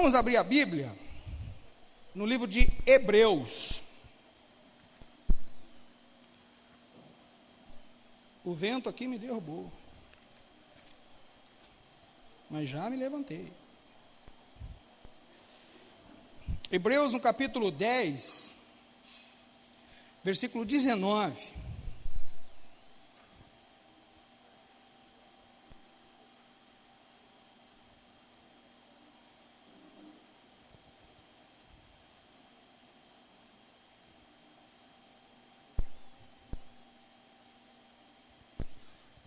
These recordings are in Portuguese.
Vamos abrir a Bíblia no livro de Hebreus. O vento aqui me derrubou, mas já me levantei. Hebreus no capítulo 10, versículo 19.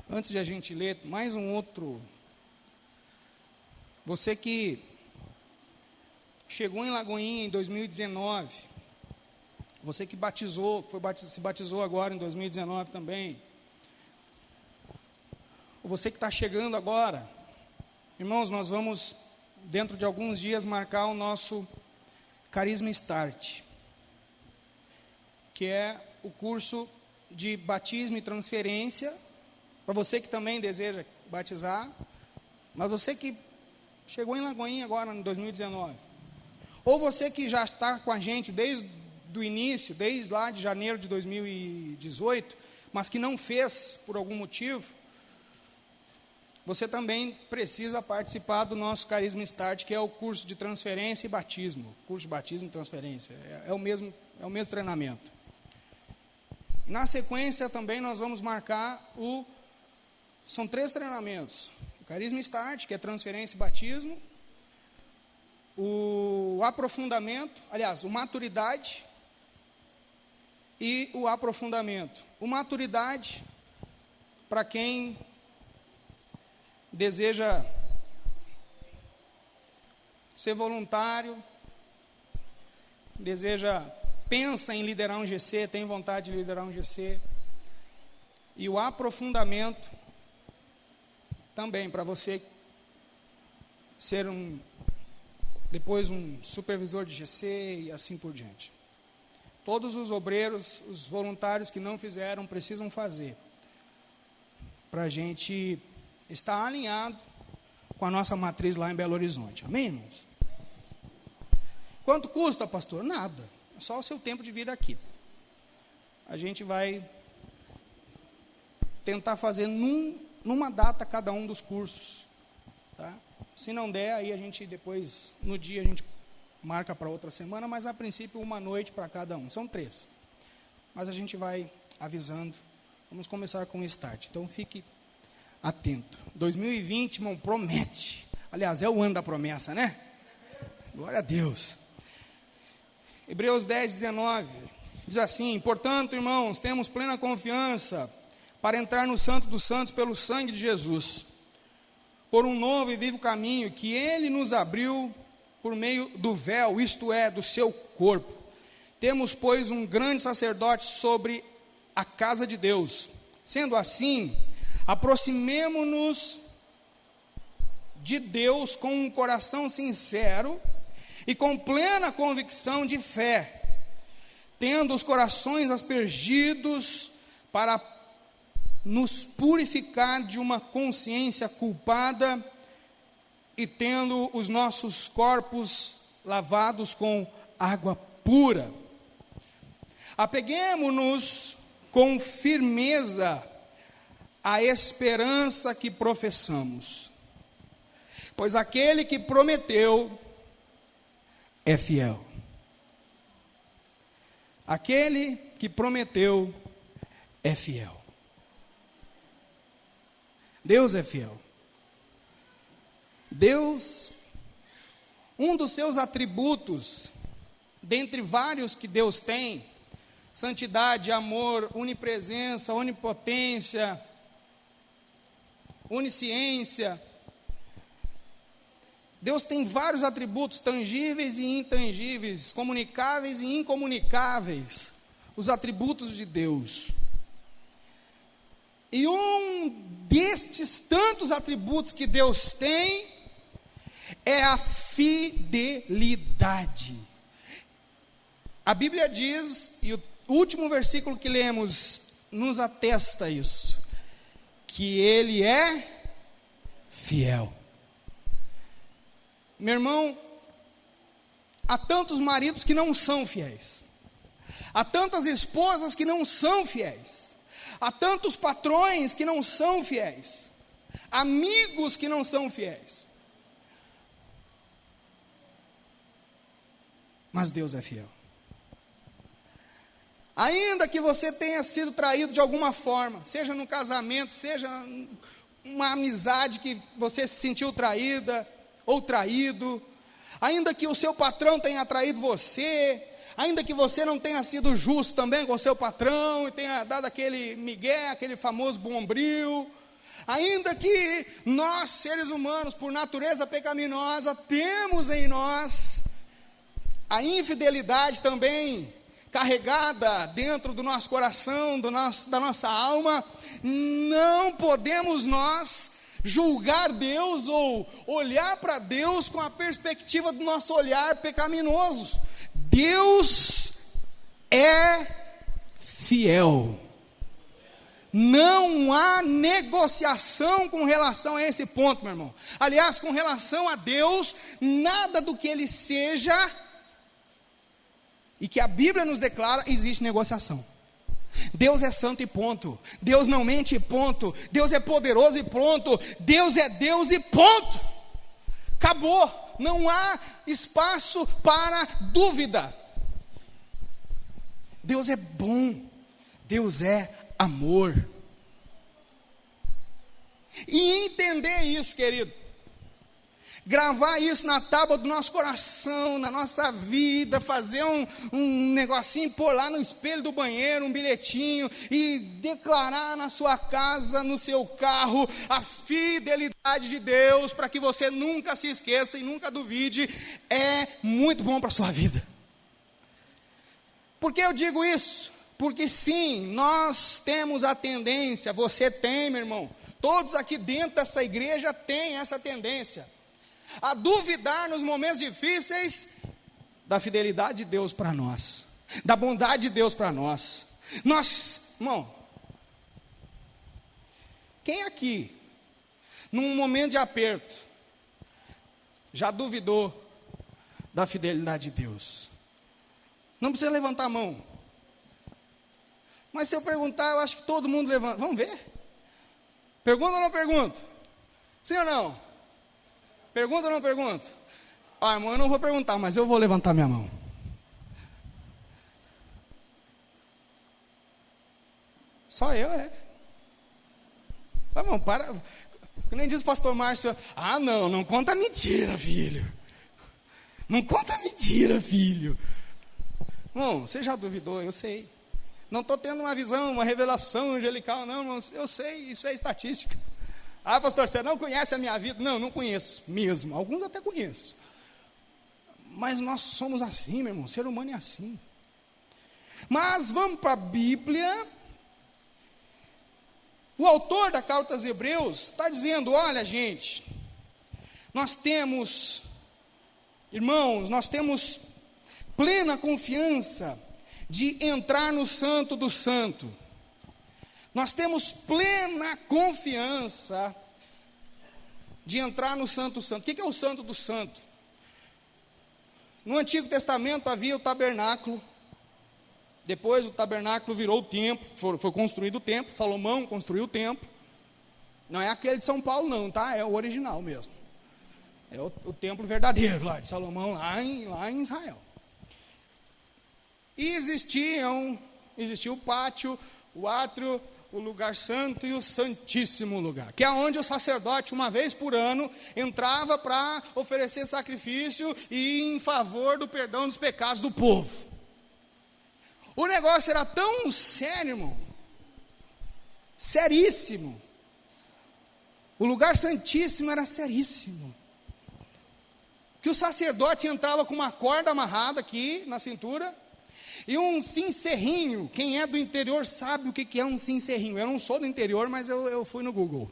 Antes de a gente ler, mais um outro. Você que chegou em Lagoinha em 2019, você que se batizou agora em 2019 também, ou você que está chegando agora, irmãos, nós vamos, dentro de alguns dias, marcar o nosso Carisma Start, que é o curso de batismo e transferência, para você que também deseja batizar, mas você que chegou em Lagoinha agora em 2019, ou você que já está com a gente desde o início, desde lá de janeiro de 2018, mas que não fez por algum motivo, você também precisa participar do nosso Carisma Start, que é o curso de transferência e batismo, curso de batismo e transferência, é o mesmo treinamento. Na sequência também nós vamos marcar são 3 treinamentos: o Carisma Start, que é transferência e batismo, o aprofundamento, o maturidade e o aprofundamento. O maturidade, para quem deseja ser voluntário, pensa em liderar um GC, tem vontade de liderar um GC. E o aprofundamento também, para você ser depois um supervisor de GC e assim por diante. Todos os obreiros, os voluntários que não fizeram, precisam fazer, para a gente estar alinhado com a nossa matriz lá em Belo Horizonte. Amém, irmãos? Quanto custa, pastor? Nada, é só o seu tempo de vir aqui. A gente vai tentar fazer numa data cada um dos cursos, tá? Se não der, aí a gente depois, no dia, a gente marca para outra semana, mas a princípio 1 noite para cada um, são 3. Mas a gente vai avisando. Vamos começar com o Start, então fique atento. 2020, irmão, promete. Aliás, é o ano da promessa, né? Glória a Deus. Hebreus 10, 19, diz assim: portanto, irmãos, temos plena confiança para entrar no Santo dos Santos pelo sangue de Jesus, por um novo e vivo caminho que Ele nos abriu por meio do véu, isto é, do seu corpo. Temos, pois, um grande sacerdote sobre a casa de Deus. Sendo assim, aproximemo-nos de Deus com um coração sincero e com plena convicção de fé, tendo os corações aspergidos para nos purificar de uma consciência culpada e tendo os nossos corpos lavados com água pura. Apeguemo-nos com firmeza à esperança que professamos, pois aquele que prometeu é fiel. Aquele que prometeu é fiel. Deus é fiel. Deus, um dos seus atributos, dentre vários que Deus tem, santidade, amor, onipresença, onipotência, onisciência. Deus tem vários atributos tangíveis e intangíveis, comunicáveis e incomunicáveis, os atributos de Deus. E um destes tantos atributos que Deus tem é a fidelidade. A Bíblia diz, e o último versículo que lemos nos atesta isso, que Ele é fiel. Meu irmão, há tantos maridos que não são fiéis, há tantas esposas que não são fiéis, há tantos patrões que não são fiéis, amigos que não são fiéis. Mas Deus é fiel. Ainda que você tenha sido traído de alguma forma, seja no casamento, seja uma amizade que você se sentiu traída ou traído, ainda que o seu patrão tenha traído você, ainda que você não tenha sido justo também com o seu patrão, e tenha dado aquele migué, aquele famoso bombril, ainda que nós, seres humanos, por natureza pecaminosa, temos em nós a infidelidade também carregada dentro do nosso coração, da nossa alma, não podemos nós julgar Deus ou olhar para Deus com a perspectiva do nosso olhar pecaminoso. Deus é fiel. Não há negociação com relação a esse ponto, meu irmão. Aliás, com relação a Deus, nada do que Ele seja e que a Bíblia nos declara, existe negociação. Deus é santo e ponto. Deus não mente e ponto. Deus é poderoso e ponto. Deus é Deus e ponto. Acabou. Não há espaço para dúvida. Deus é bom. Deus é amor. E entender isso, querido, gravar isso na tábua do nosso coração, na nossa vida, fazer um negocinho, pôr lá no espelho do banheiro, um bilhetinho, e declarar na sua casa, no seu carro, a fidelidade de Deus, para que você nunca se esqueça e nunca duvide, é muito bom para a sua vida. Por que eu digo isso? Porque sim, nós temos a tendência, você tem, meu irmão, todos aqui dentro dessa igreja têm essa tendência, a duvidar nos momentos difíceis da fidelidade de Deus para nós, da bondade de Deus para nós. Nós, irmão, quem aqui, num momento de aperto, já duvidou da fidelidade de Deus? Não precisa levantar a mão, mas se eu perguntar, eu acho que todo mundo levanta. Vamos ver? Pergunta ou não pergunta? Sim ou não? Pergunta ou não pergunta? Irmão, eu não vou perguntar, mas eu vou levantar minha mão. Só eu, Irmão, para. Nem diz o pastor Márcio, não conta mentira, filho. Não conta mentira, filho. Irmão, você já duvidou, eu sei. Não estou tendo uma visão, uma revelação angelical, não, irmão, eu sei, isso é estatística. Pastor, você não conhece a minha vida? Não conheço mesmo. Alguns até conheço. Mas nós somos assim, meu irmão. O ser humano é assim. Mas vamos para a Bíblia. O autor da carta aos Hebreus está dizendo, olha, gente, nós temos, irmãos, nós temos plena confiança de entrar no Santo do Santo. Nós temos plena confiança de entrar no Santo do Santo. O que é o Santo do Santo? No Antigo Testamento havia o tabernáculo. Depois o tabernáculo virou o templo. Foi construído o templo. Salomão construiu o templo. Não é aquele de São Paulo não, tá? É o original mesmo. É o templo verdadeiro lá de Salomão, lá em Israel. E existia o pátio, o átrio, o lugar santo e o santíssimo lugar, que é onde o sacerdote, uma vez por ano, entrava para oferecer sacrifício e em favor do perdão dos pecados do povo. O negócio era tão sério, irmão, seríssimo. O lugar santíssimo era seríssimo, que o sacerdote entrava com uma corda amarrada aqui na cintura, e um cencerrinho. Quem é do interior sabe o que é um cencerrinho. Eu não sou do interior, mas eu fui no Google.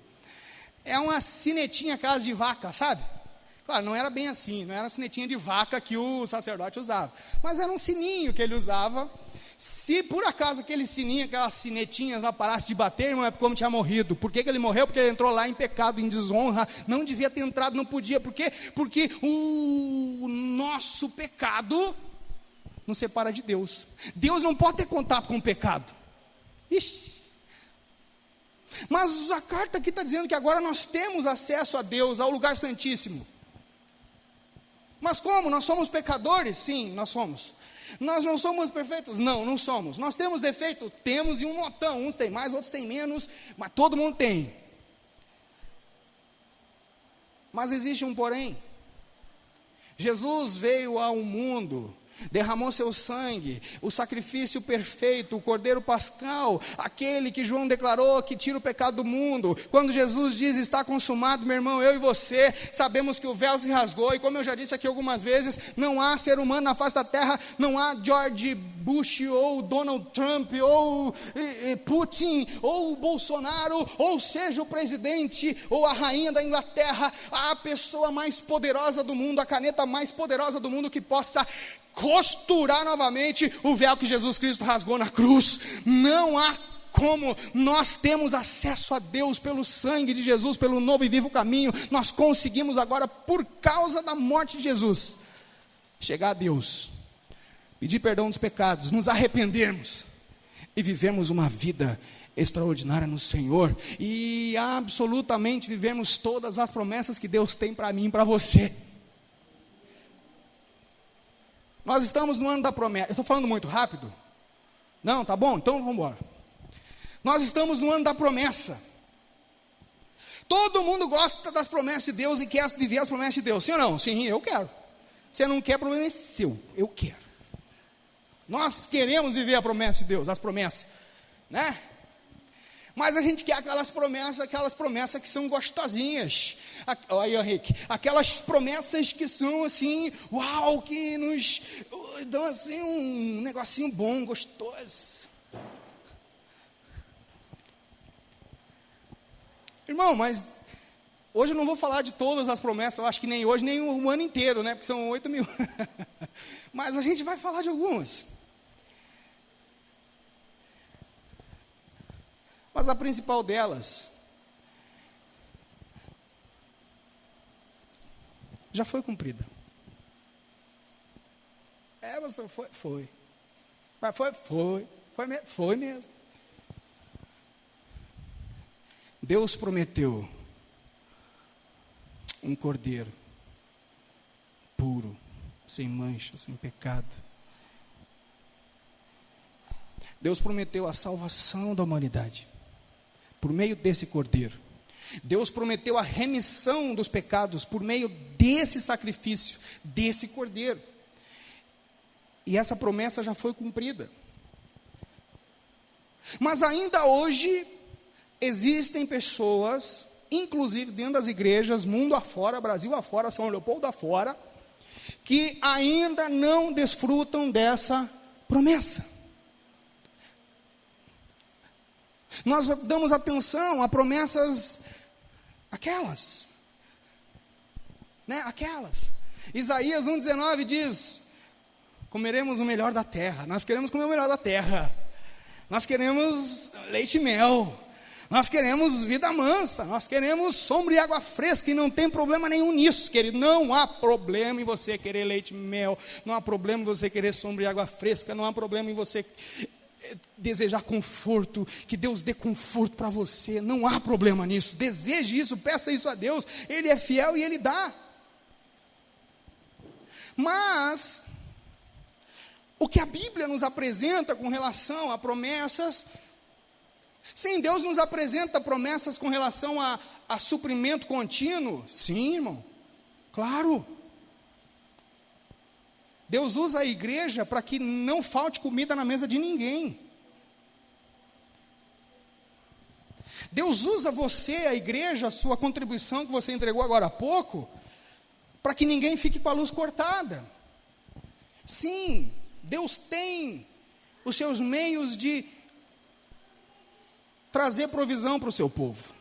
É uma sinetinha casa de vaca, sabe? Claro, não era bem assim, não era a sinetinha de vaca que o sacerdote usava, mas era um sininho que ele usava. Se por acaso aquele sininho, aquelas sinetinhas lá parasse de bater, irmão, é como tinha morrido. Por que ele morreu? Porque ele entrou lá em pecado, em desonra, não devia ter entrado, não podia. Por quê? Porque o nosso pecado nos separa de Deus. Deus não pode ter contato com o pecado. Ixi. Mas a carta aqui está dizendo que agora nós temos acesso a Deus, ao lugar santíssimo. Mas como? Nós somos pecadores? Sim, nós somos. Nós não somos perfeitos? Não, não somos. Nós temos defeito? Temos, e um montão. Uns têm mais, outros têm menos, mas todo mundo tem. Mas existe um porém. Jesus veio ao mundo, derramou seu sangue, o sacrifício perfeito, o cordeiro pascal, aquele que João declarou que tira o pecado do mundo. Quando Jesus diz está consumado, meu irmão, eu e você sabemos que o véu se rasgou, e como eu já disse aqui algumas vezes, não há ser humano na face da terra, não há George Bush, ou Donald Trump, ou Putin, ou Bolsonaro, ou seja o presidente, ou a rainha da Inglaterra, a pessoa mais poderosa do mundo, a caneta mais poderosa do mundo que possa costurar novamente o véu que Jesus Cristo rasgou na cruz. Não há como. Nós temos acesso a Deus pelo sangue de Jesus, pelo novo e vivo caminho. Nós conseguimos agora, por causa da morte de Jesus, chegar a Deus, pedir perdão dos pecados, nos arrependermos e vivermos uma vida extraordinária no Senhor, e absolutamente vivemos todas as promessas que Deus tem para mim e para você. Nós estamos no ano da promessa. Eu estou falando muito rápido? Não, tá bom? Então vamos embora. Nós estamos no ano da promessa. Todo mundo gosta das promessas de Deus e quer viver as promessas de Deus. Sim ou não? Sim, eu quero. Você não quer, problema é seu. Eu quero. Nós queremos viver a promessa de Deus, as promessas, né? Mas a gente quer aquelas promessas que são gostosinhas. Aí, Henrique, aquelas promessas que são assim, uau, que nos dão assim um negocinho bom, gostoso. Irmão, mas hoje eu não vou falar de todas as promessas, eu acho que nem hoje, nem o ano inteiro, né? Porque são 8.000. Mas a gente vai falar de algumas. Mas a principal delas já foi cumprida. Pastor, foi. Mas foi mesmo. Deus prometeu um cordeiro puro, sem mancha, sem pecado. Deus prometeu a salvação da humanidade por meio desse cordeiro. Deus prometeu a remissão dos pecados por meio desse sacrifício, desse cordeiro. E essa promessa já foi cumprida. Mas ainda hoje existem pessoas, inclusive dentro das igrejas, mundo afora, Brasil afora, São Leopoldo afora, que ainda não desfrutam dessa promessa. Nós damos atenção a promessas, aquelas, né? Aquelas. Isaías 1,19 diz: comeremos o melhor da terra. Nós queremos comer o melhor da terra. Nós queremos leite e mel. Nós queremos vida mansa. Nós queremos sombra e água fresca. E não tem problema nenhum nisso, querido. Não há problema em você querer leite e mel. Não há problema em você querer sombra e água fresca. Não há problema em você desejar conforto, que Deus dê conforto para você. Não há problema nisso. Deseje isso, peça isso a Deus. Ele é fiel e Ele dá. Mas o que a Bíblia nos apresenta com relação a promessas, sim, Deus nos apresenta promessas com relação a suprimento contínuo. Sim, irmão, claro. Deus usa a igreja para que não falte comida na mesa de ninguém. Deus usa você, a igreja, a sua contribuição que você entregou agora há pouco, para que ninguém fique com a luz cortada. Sim, Deus tem os seus meios de trazer provisão para o seu povo.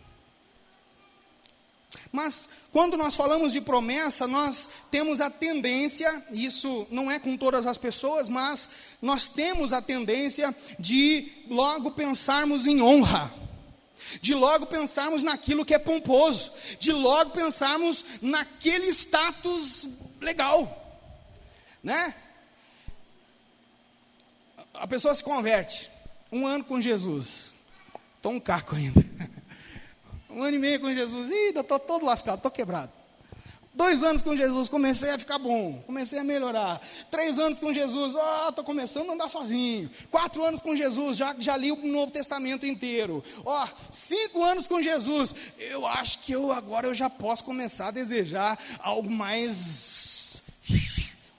Mas quando nós falamos de promessa, nós temos a tendência, isso não é com todas as pessoas, mas nós temos a tendência de logo pensarmos em honra, de logo pensarmos naquilo que é pomposo, de logo pensarmos naquele status legal, né? A pessoa se converte, 1 ano com Jesus, estou um caco ainda, 1 ano e meio com Jesus, estou todo lascado, estou quebrado. 2 anos com Jesus, comecei a ficar bom, comecei a melhorar. 3 anos com Jesus, estou começando a andar sozinho. 4 anos com Jesus, já li o Novo Testamento inteiro. 5 anos com Jesus, eu acho que agora eu já posso começar a desejar algo mais,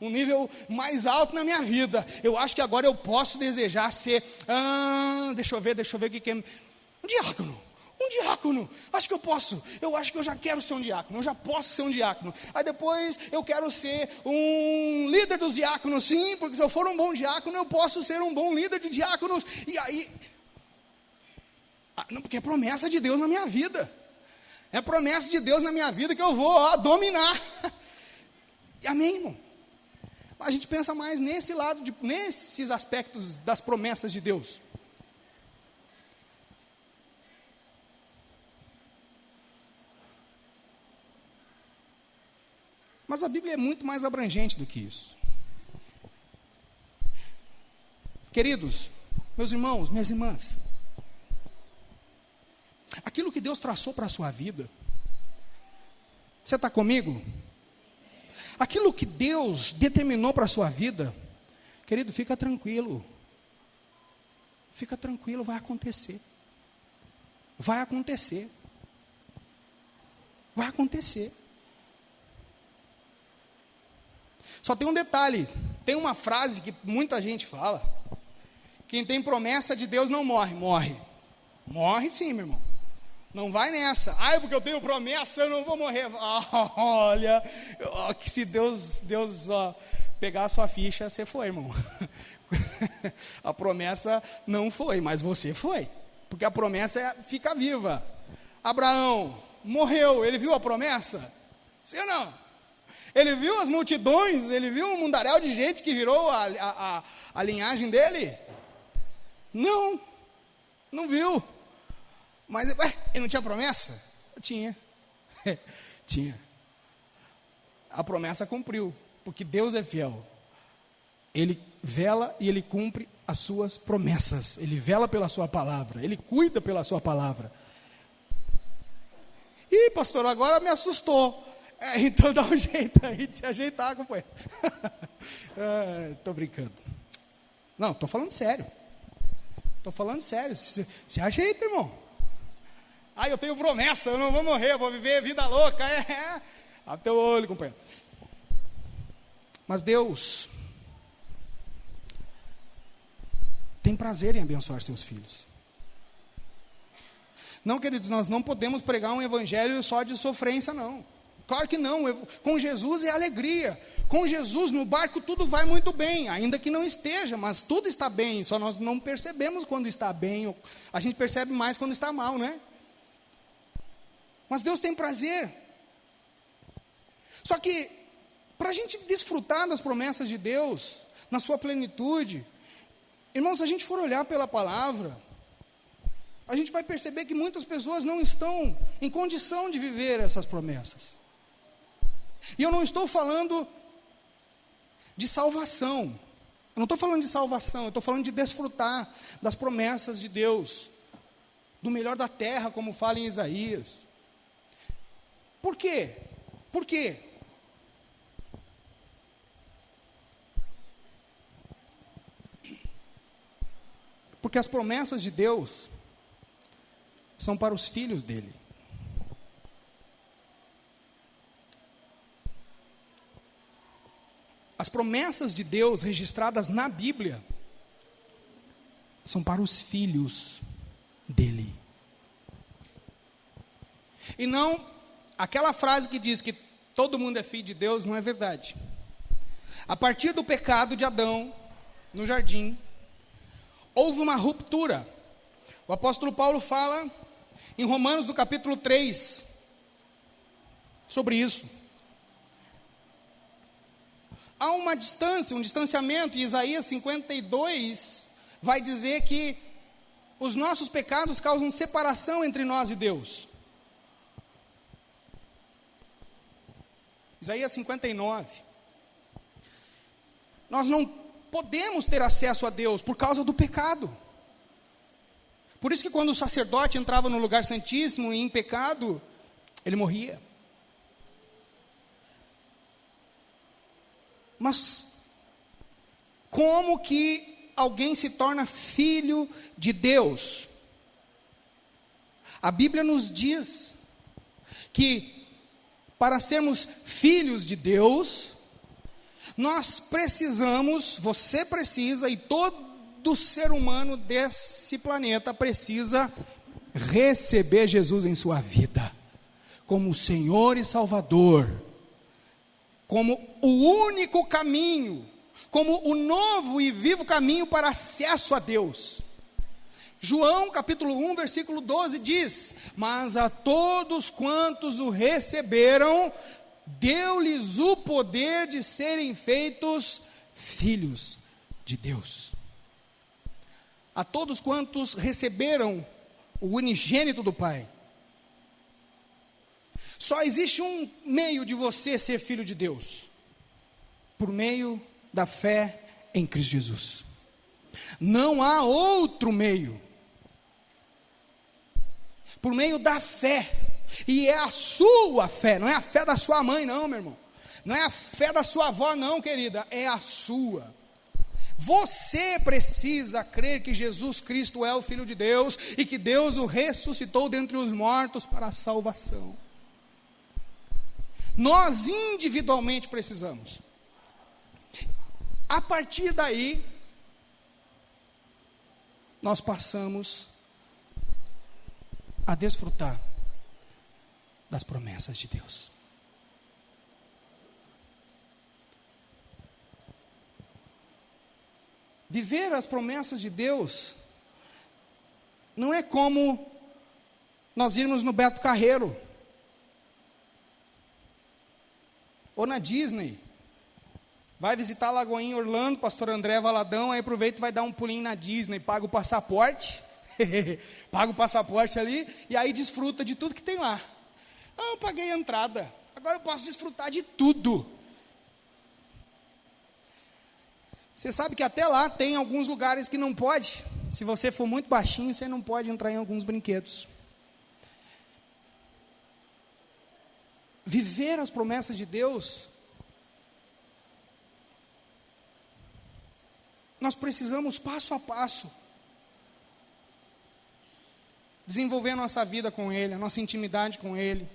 um nível mais alto na minha vida. Eu acho que agora eu posso desejar ser, deixa eu ver o que é, um diácono. Acho que eu acho que eu já quero ser um diácono, eu já posso ser um diácono. Aí depois eu quero ser um líder dos diáconos, sim, porque se eu for um bom diácono, eu posso ser um bom líder de diáconos. E aí, porque é promessa de Deus na minha vida, é promessa de Deus na minha vida que eu vou dominar. Amém, irmão? A gente pensa mais nesse lado, nesses aspectos das promessas de Deus. Mas a Bíblia é muito mais abrangente do que isso. Queridos, meus irmãos, minhas irmãs, aquilo que Deus traçou para a sua vida, você está comigo? Aquilo que Deus determinou para a sua vida, querido, fica tranquilo, vai acontecer, vai acontecer. Só tem um detalhe, tem uma frase que muita gente fala, quem tem promessa de Deus não morre sim, meu irmão, não vai nessa, porque eu tenho promessa, eu não vou morrer. Olha, que se Deus pegar a sua ficha, você foi, irmão. A promessa não foi, mas você foi, porque a promessa fica viva. Abraão morreu, ele viu a promessa? Sim ou não? Ele viu as multidões, ele viu um mundaréu de gente que virou a linhagem dele? Não viu. Mas ele não tinha promessa? Tinha. Tinha. A promessa cumpriu, porque Deus é fiel. Ele vela e ele cumpre as suas promessas. Ele vela pela sua palavra, ele cuida pela sua palavra. Pastor, agora me assustou. Então dá um jeito aí de se ajeitar, companheiro. Estou brincando. Não, estou falando sério. Se ajeita, irmão. Eu tenho promessa, eu não vou morrer, eu vou viver vida louca. Abre teu olho, companheiro. Mas Deus tem prazer em abençoar seus filhos. Não, queridos, nós não podemos pregar um evangelho só de sofrência, não. Claro que não, com Jesus é alegria, com Jesus no barco tudo vai muito bem, ainda que não esteja, mas tudo está bem, só nós não percebemos quando está bem, a gente percebe mais quando está mal, né? Mas Deus tem prazer, só que para a gente desfrutar das promessas de Deus, na sua plenitude, irmãos, se a gente for olhar pela palavra, a gente vai perceber que muitas pessoas não estão em condição de viver essas promessas. E eu não estou falando de salvação. Eu não estou falando de salvação, eu estou falando de desfrutar das promessas de Deus, do melhor da terra, como fala em Isaías. Por quê? Por quê? Porque as promessas de Deus são para os filhos dele. As promessas de Deus registradas na Bíblia são para os filhos dele. E não aquela frase que diz que todo mundo é filho de Deus, não é verdade. A partir do pecado de Adão no jardim, houve uma ruptura. O apóstolo Paulo fala em Romanos, no capítulo 3, sobre isso. Há uma distância, um distanciamento, e Isaías 52 vai dizer que os nossos pecados causam separação entre nós e Deus. Isaías 59. Nós não podemos ter acesso a Deus por causa do pecado. Por isso que quando o sacerdote entrava no lugar santíssimo e em pecado, ele morria. Mas como que alguém se torna filho de Deus? A Bíblia nos diz que para sermos filhos de Deus, nós precisamos, você precisa e todo ser humano desse planeta precisa receber Jesus em sua vida, como Senhor e Salvador, como o único caminho, como o novo e vivo caminho para acesso a Deus. João capítulo 1, versículo 12 diz: mas a todos quantos o receberam, deu-lhes o poder de serem feitos filhos de Deus. A todos quantos receberam o unigênito do Pai. Só existe um meio de você ser filho de Deus: por meio da fé em Cristo Jesus. Não há outro meio. Por meio da fé. E é a sua fé, não é a fé da sua mãe não, meu irmão. Não é a fé da sua avó não, querida, é a sua. Você precisa crer que Jesus Cristo é o Filho de Deus e que Deus o ressuscitou dentre os mortos para a salvação. Nós individualmente precisamos. A partir daí, nós passamos a desfrutar das promessas de Deus. Viver as promessas de Deus não é como nós irmos no Beto Carreiro ou na Disney. Vai visitar a Lagoinha Orlando, Pastor André Valadão, aí aproveita e vai dar um pulinho na Disney, paga o passaporte, paga o passaporte ali, e aí desfruta de tudo que tem lá. Ah, eu paguei a entrada, agora eu posso desfrutar de tudo. Você sabe que até lá tem alguns lugares que não pode. Se você for muito baixinho, você não pode entrar em alguns brinquedos. Viver as promessas de Deus, nós precisamos passo a passo desenvolver a nossa vida com Ele, a nossa intimidade com Ele,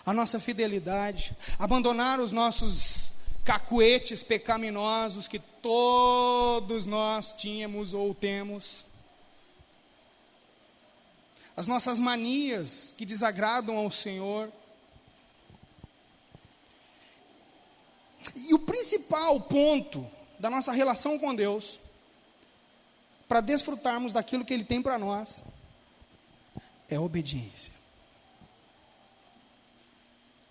a nossa fidelidade, abandonar os nossos cacuetes pecaminosos que todos nós tínhamos ou temos, as nossas manias que desagradam ao Senhor. E o principal ponto da nossa relação com Deus, para desfrutarmos daquilo que Ele tem para nós, é a obediência.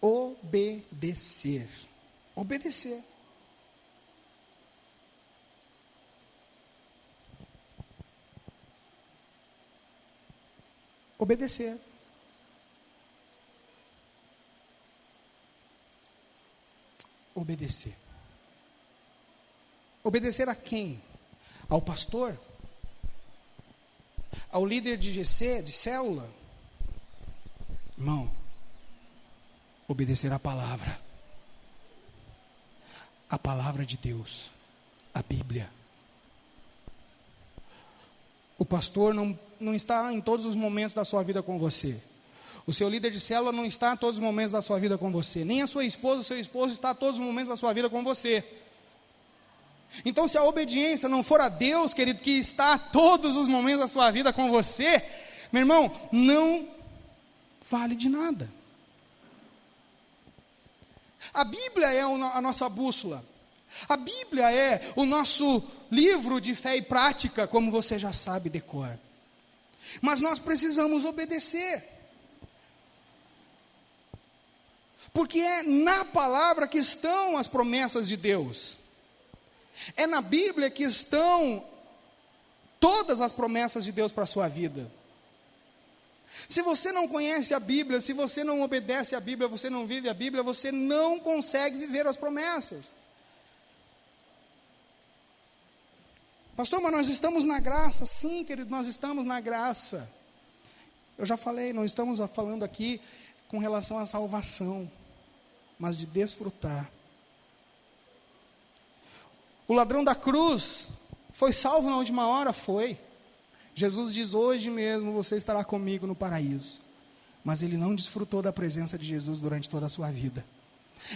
Obedecer. Obedecer. Obedecer. Obedecer. Obedecer a quem? Ao pastor? Ao líder de GC, de célula? Irmão, obedecer a palavra de Deus, a Bíblia. O pastor não está em todos os momentos da sua vida com você. O seu líder de célula não está em todos os momentos da sua vida com você. Nem a sua esposa, o seu esposo está em todos os momentos da sua vida com você. Então, se a obediência não for a Deus, querido, que está a todos os momentos da sua vida com você, meu irmão, não vale de nada. A Bíblia é a nossa bússola. A Bíblia é o nosso livro de fé e prática, como você já sabe de cor. Mas nós precisamos obedecer. Porque é na palavra que estão as promessas de Deus. É na Bíblia que estão todas as promessas de Deus para a sua vida. Se você não conhece a Bíblia, se você não obedece a Bíblia, você não vive a Bíblia, você não consegue viver as promessas. Pastor, mas nós estamos na graça. Sim, querido, nós estamos na graça. Eu já falei, não estamos falando aqui com relação à salvação, mas de desfrutar. O ladrão da cruz foi salvo na última hora? Foi. Jesus diz: hoje mesmo você estará comigo no paraíso. Mas ele não desfrutou da presença de Jesus durante toda a sua vida.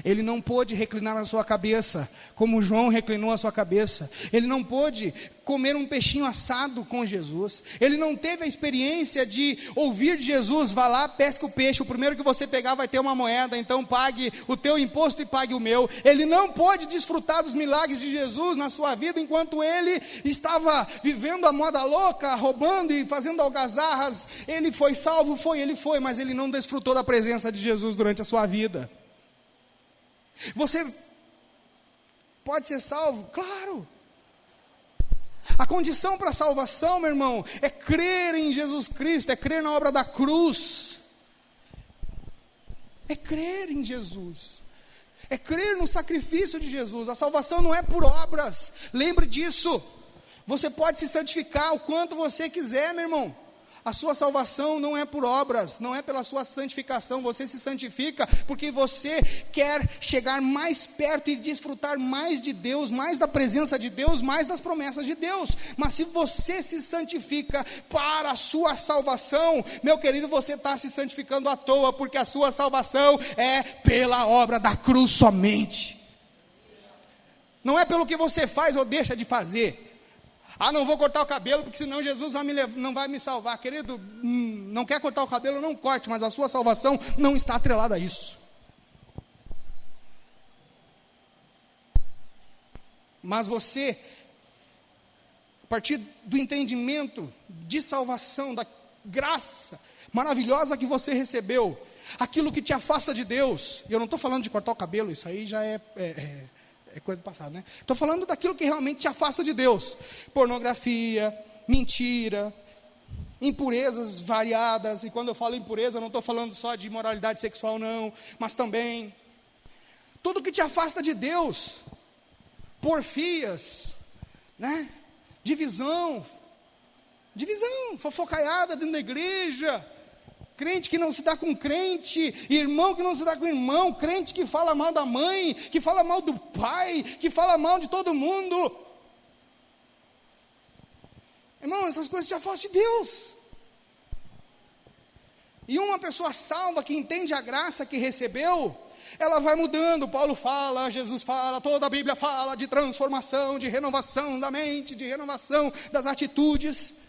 Ele não pôde reclinar a sua cabeça, como João reclinou a sua cabeça. Ele não pôde comer um peixinho assado com Jesus. Ele não teve a experiência de ouvir de Jesus: vá lá, pesque o peixe, o primeiro que você pegar vai ter uma moeda, então pague o teu imposto e pague o meu. Ele não pôde desfrutar dos milagres de Jesus na sua vida, enquanto ele estava vivendo a moda louca, roubando e fazendo algazarras. Ele foi salvo, mas ele não desfrutou da presença de Jesus durante a sua vida. Você pode ser salvo? Claro. A condição para a salvação, meu irmão, é crer em Jesus Cristo, é crer na obra da cruz, é crer em Jesus, é crer no sacrifício de Jesus. A salvação não é por obras, lembre disso. Você pode se santificar o quanto você quiser, meu irmão. A sua salvação não é por obras, não é pela sua santificação. Você se santifica porque você quer chegar mais perto e desfrutar mais de Deus, mais da presença de Deus, mais das promessas de Deus. Mas se você se santifica para a sua salvação, meu querido, você está se santificando à toa, porque a sua salvação é pela obra da cruz somente. Não é pelo que você faz ou deixa de fazer. Ah, não vou cortar o cabelo, porque senão Jesus não vai me salvar. Querido, não quer cortar o cabelo, não corte, mas a sua salvação não está atrelada a isso. Mas você, a partir do entendimento de salvação, da graça maravilhosa que você recebeu, aquilo que te afasta de Deus, e eu não estou falando de cortar o cabelo, isso aí já é coisa do passado, né? Estou falando daquilo que realmente te afasta de Deus. Pornografia, mentira, impurezas variadas. E quando eu falo impureza, eu não estou falando só de imoralidade sexual, não, mas também tudo que te afasta de Deus. Porfias, né? Divisão, fofocaiada dentro da igreja, crente que não se dá com crente, irmão que não se dá com irmão, crente que fala mal da mãe, que fala mal do pai, que fala mal de todo mundo. Irmão, essas coisas te afastam de Deus. E uma pessoa salva, que entende a graça que recebeu, ela vai mudando. Paulo fala, Jesus fala, toda a Bíblia fala de transformação, de renovação da mente, de renovação das atitudes.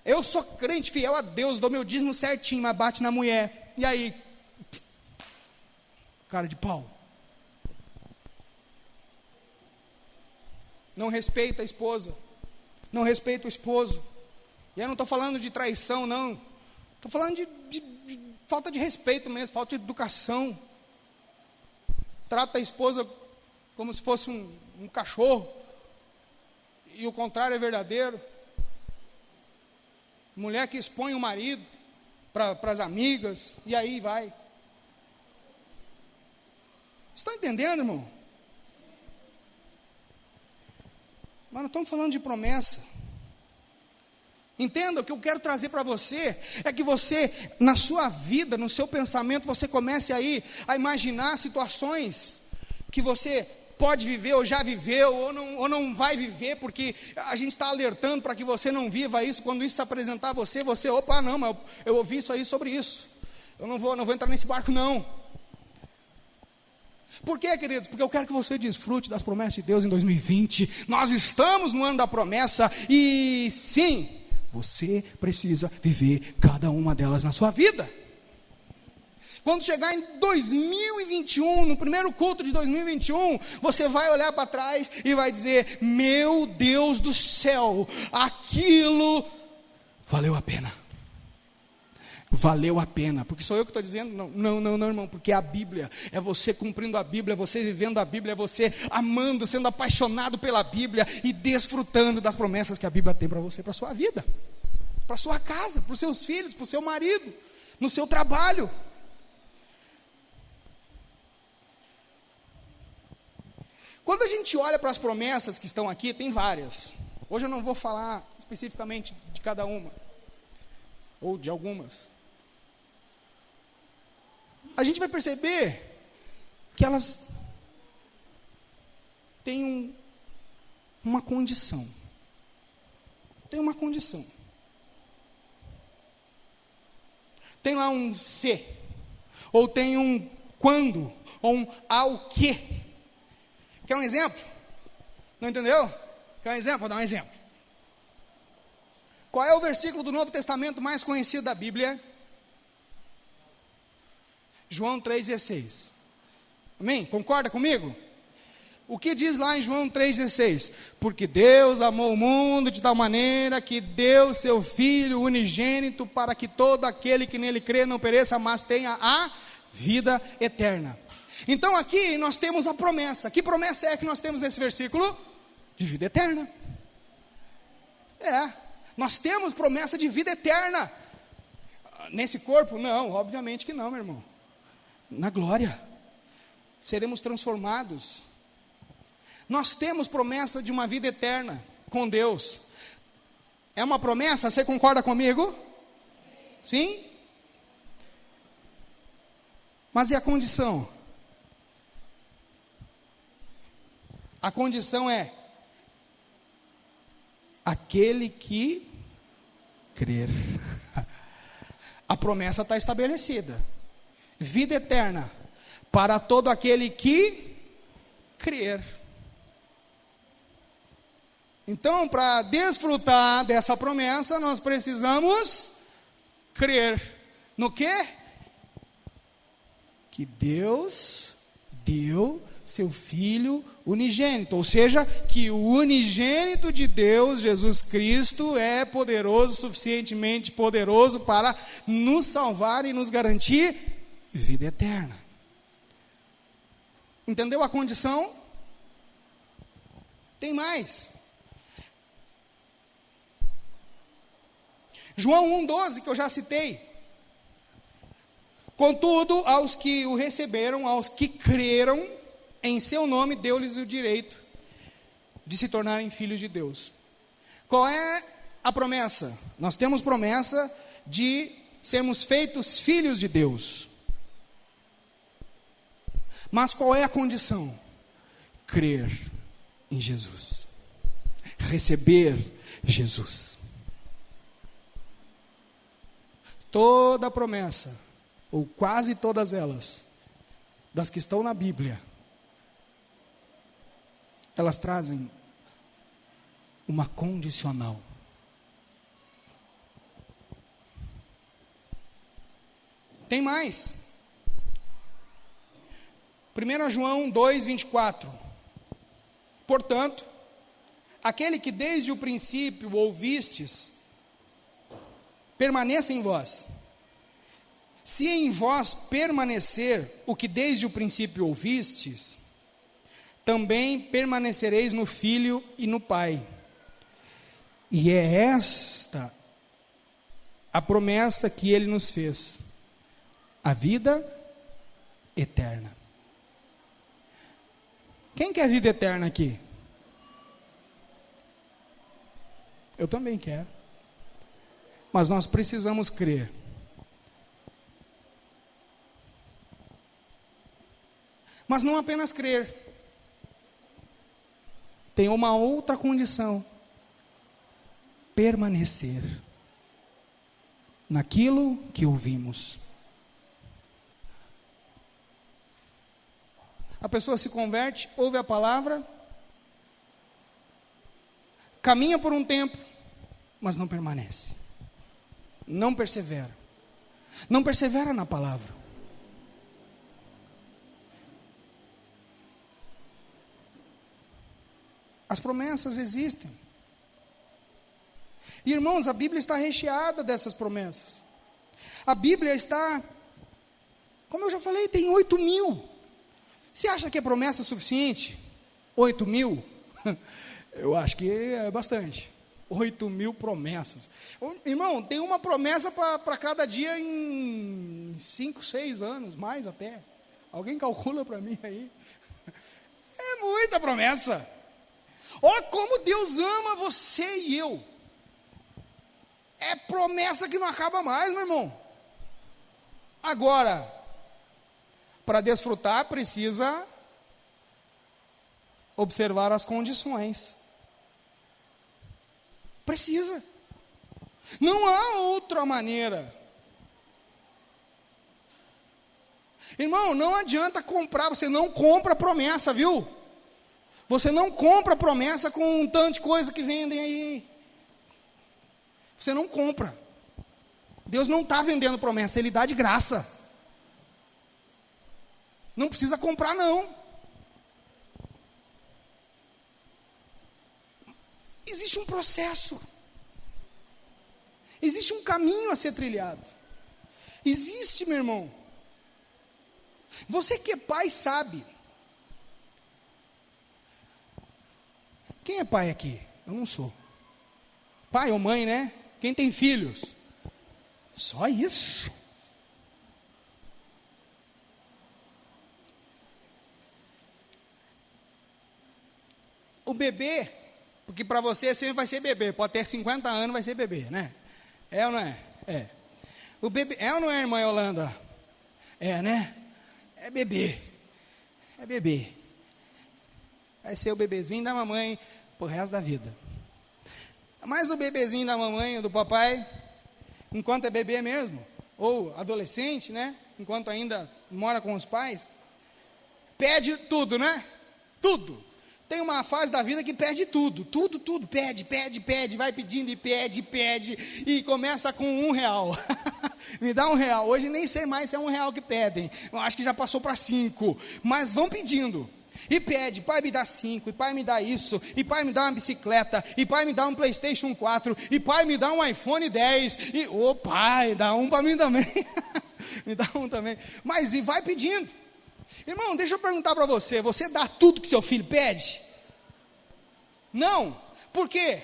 Eu sou crente, fiel a Deus, dou meu dízimo certinho, mas bate na mulher. E aí? Cara de pau. Não respeita a esposa. Não respeita o esposo. E eu não estou falando de traição, não. Estou falando de falta de respeito mesmo, falta de educação. Trata a esposa como se fosse um cachorro. E o contrário é verdadeiro. Mulher que expõe o marido para as amigas, e aí vai. Está entendendo, irmão? Mas não estamos falando de promessa. Entenda, o que eu quero trazer para você é que você, na sua vida, no seu pensamento, você comece aí a imaginar situações que você pode viver, ou já viveu, ou não vai viver, porque a gente está alertando para que você não viva isso. Quando isso se apresentar a você, opa, não, mas eu ouvi isso aí sobre isso, eu não vou entrar nesse barco, não. Por quê, queridos? Porque eu quero que você desfrute das promessas de Deus em 2020, nós estamos no ano da promessa, e sim, você precisa viver cada uma delas na sua vida. Quando chegar em 2021, no primeiro culto de 2021, você vai olhar para trás e vai dizer: meu Deus do céu, aquilo valeu a pena. valeu a pena. Porque sou eu que estou dizendo? Não, irmão, porque é a Bíblia, é você cumprindo a Bíblia, é você vivendo a Bíblia, é você amando, sendo apaixonado pela Bíblia e desfrutando das promessas que a Bíblia tem para você, para a sua vida, para a sua casa, para os seus filhos, para o seu marido, no seu trabalho. Quando a gente olha para as promessas que estão aqui, tem várias. Hoje eu não vou falar especificamente de cada uma, ou de algumas. A gente vai perceber que elas têm uma condição. Tem uma condição. Tem lá um se, ou tem um quando, ou um ao que. Quer um exemplo? Não entendeu? Quer um exemplo? Vou dar um exemplo. Qual é o versículo do Novo Testamento mais conhecido da Bíblia? João 3,16. Amém? Concorda comigo? O que diz lá em João 3,16? Porque Deus amou o mundo de tal maneira que deu seu Filho unigênito para que todo aquele que nele crê não pereça, mas tenha a vida eterna. Então aqui nós temos a promessa. Que promessa é que nós temos nesse versículo? De vida eterna. Nós temos promessa de vida eterna. Nesse corpo? Não, obviamente que não, meu irmão. Na glória. Seremos transformados. Nós temos promessa de uma vida eterna com Deus. É uma promessa? Você concorda comigo? Sim? Mas e a condição? A condição é aquele que crer. A promessa está estabelecida. Vida eterna para todo aquele que crer. Então, para desfrutar dessa promessa, nós precisamos crer. No quê? Que Deus deu seu Filho unigênito, ou seja, que o unigênito de Deus, Jesus Cristo, é poderoso, suficientemente poderoso para nos salvar e nos garantir vida eterna. Entendeu a condição? Tem mais. João 1,12, que eu já citei. Contudo, aos que o receberam, aos que creram em seu nome, deu-lhes o direito de se tornarem filhos de Deus. Qual é a promessa? Nós temos promessa de sermos feitos filhos de Deus. Mas qual é a condição? Crer em Jesus. Receber Jesus. Toda promessa, ou quase todas elas, das que estão na Bíblia, elas trazem uma condicional. Tem mais. 1 João 2,24. Portanto, aquele que desde o princípio ouvistes, permaneça em vós. Se em vós permanecer o que desde o princípio ouvistes, também permanecereis no Filho e no Pai. E é esta a promessa que Ele nos fez, a vida eterna. Quem quer vida eterna aqui? Eu também quero. Mas nós precisamos crer. Mas não apenas crer. Tem uma outra condição: permanecer naquilo que ouvimos. A pessoa se converte, ouve a palavra, caminha por um tempo, mas não permanece. Não persevera. Não persevera na palavra. As promessas existem. Irmãos, a Bíblia está recheada dessas promessas. A Bíblia está, como eu já falei, tem 8.000. Você acha que é promessa suficiente? 8.000? Eu acho que é bastante. 8.000 promessas. Irmão, tem uma promessa para cada dia em 5, 6 anos, mais até. Alguém calcula para mim aí? É muita promessa. Olha como Deus ama você e eu. É promessa que não acaba mais, meu irmão. Agora, para desfrutar, precisa observar as condições. Precisa. Não há outra maneira. Irmão, não adianta comprar, você não compra promessa, viu? Você não compra promessa com um tanto de coisa que vendem aí. Você não compra. Deus não está vendendo promessa, Ele dá de graça. Não precisa comprar, não. Existe um processo. Existe um caminho a ser trilhado. Existe, meu irmão. Você que é pai sabe. Quem é pai aqui? Eu não sou. Pai ou mãe, né? Quem tem filhos? Só isso. O bebê, porque para você sempre vai ser bebê, pode ter 50 anos, vai ser bebê, né? É ou não é? É. O bebê, é ou não é, irmã Yolanda? É, né? É bebê. É bebê. Vai ser o bebezinho da mamãe pro resto da vida. Mas o bebezinho da mamãe ou do papai, enquanto é bebê mesmo, ou adolescente, né? Enquanto ainda mora com os pais, pede tudo, né? Tudo. Tem uma fase da vida que pede tudo, tudo, pede, vai pedindo e pede, e começa com R$1. Me dá R$1. Hoje nem sei mais se é R$1 que pedem, eu acho que já passou para 5, mas vão pedindo. E pede, pai me dá 5, e pai me dá isso, e pai me dá uma bicicleta, e pai me dá um PlayStation 4, e pai me dá um iPhone 10, e pai, dá um para mim também, me dá um também, mas e vai pedindo. Irmão, deixa eu perguntar para você, você dá tudo que seu filho pede? Não. Por quê?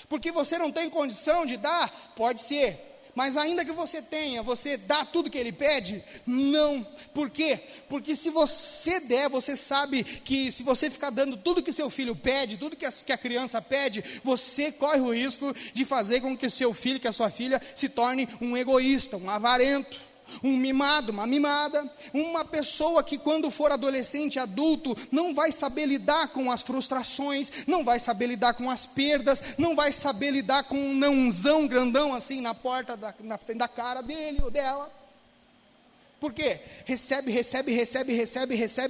Porque você não tem condição de dar? Pode ser. Mas ainda que você tenha, você dá tudo que ele pede? Não. Por quê? Porque se você der, você sabe que se você ficar dando tudo que seu filho pede, tudo que a criança pede, você corre o risco de fazer com que seu filho, que a sua filha, se torne um egoísta, um avarento, um mimado, uma mimada, uma pessoa que quando for adolescente, adulto, não vai saber lidar com as frustrações, não vai saber lidar com as perdas, não vai saber lidar com um nãozão grandão assim na porta, na frente da cara dele ou dela. Por quê? Recebe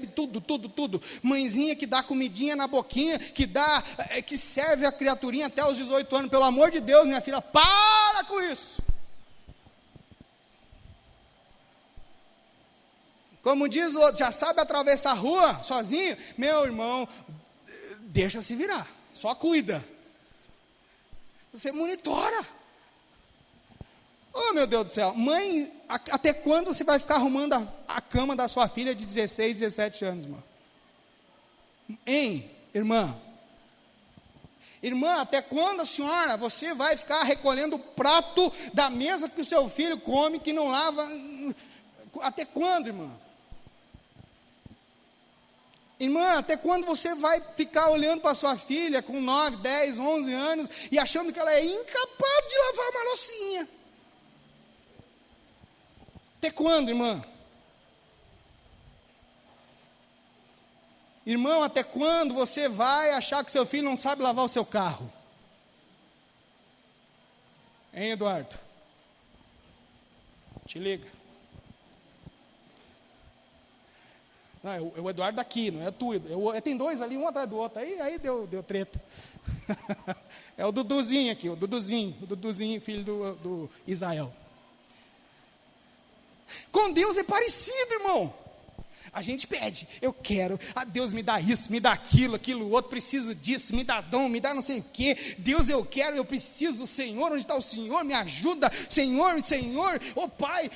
tudo. Mãezinha que dá comidinha na boquinha, que serve a criaturinha até os 18 anos. Pelo amor de Deus, minha filha, para com isso. Como diz o outro, já sabe atravessar a rua sozinho? Meu irmão, deixa se virar, só cuida. Você monitora. Oh, meu Deus do céu, mãe, até quando você vai ficar arrumando a cama da sua filha de 16, 17 anos, irmã? Hein, irmã? Irmã, até quando a senhora, você vai ficar recolhendo o prato da mesa que o seu filho come, que não lava? Até quando, irmã? Irmã, até quando você vai ficar olhando para sua filha com 9, 10, 11 anos e achando que ela é incapaz de lavar uma loucinha? Até quando, irmã? Irmão, até quando você vai achar que seu filho não sabe lavar o seu carro? Hein, Eduardo? Te liga. Não, é o Eduardo daqui, não é tu. Tem dois ali, um atrás do outro. Aí deu treta. É o Duduzinho aqui, o Duduzinho, filho do Israel. Com Deus é parecido, irmão. A gente pede, eu quero, Deus me dá isso, me dá aquilo, aquilo outro, preciso disso, me dá dom, me dá não sei o quê, Deus eu quero, eu preciso, Senhor, onde está o Senhor, me ajuda, Senhor, oh Pai,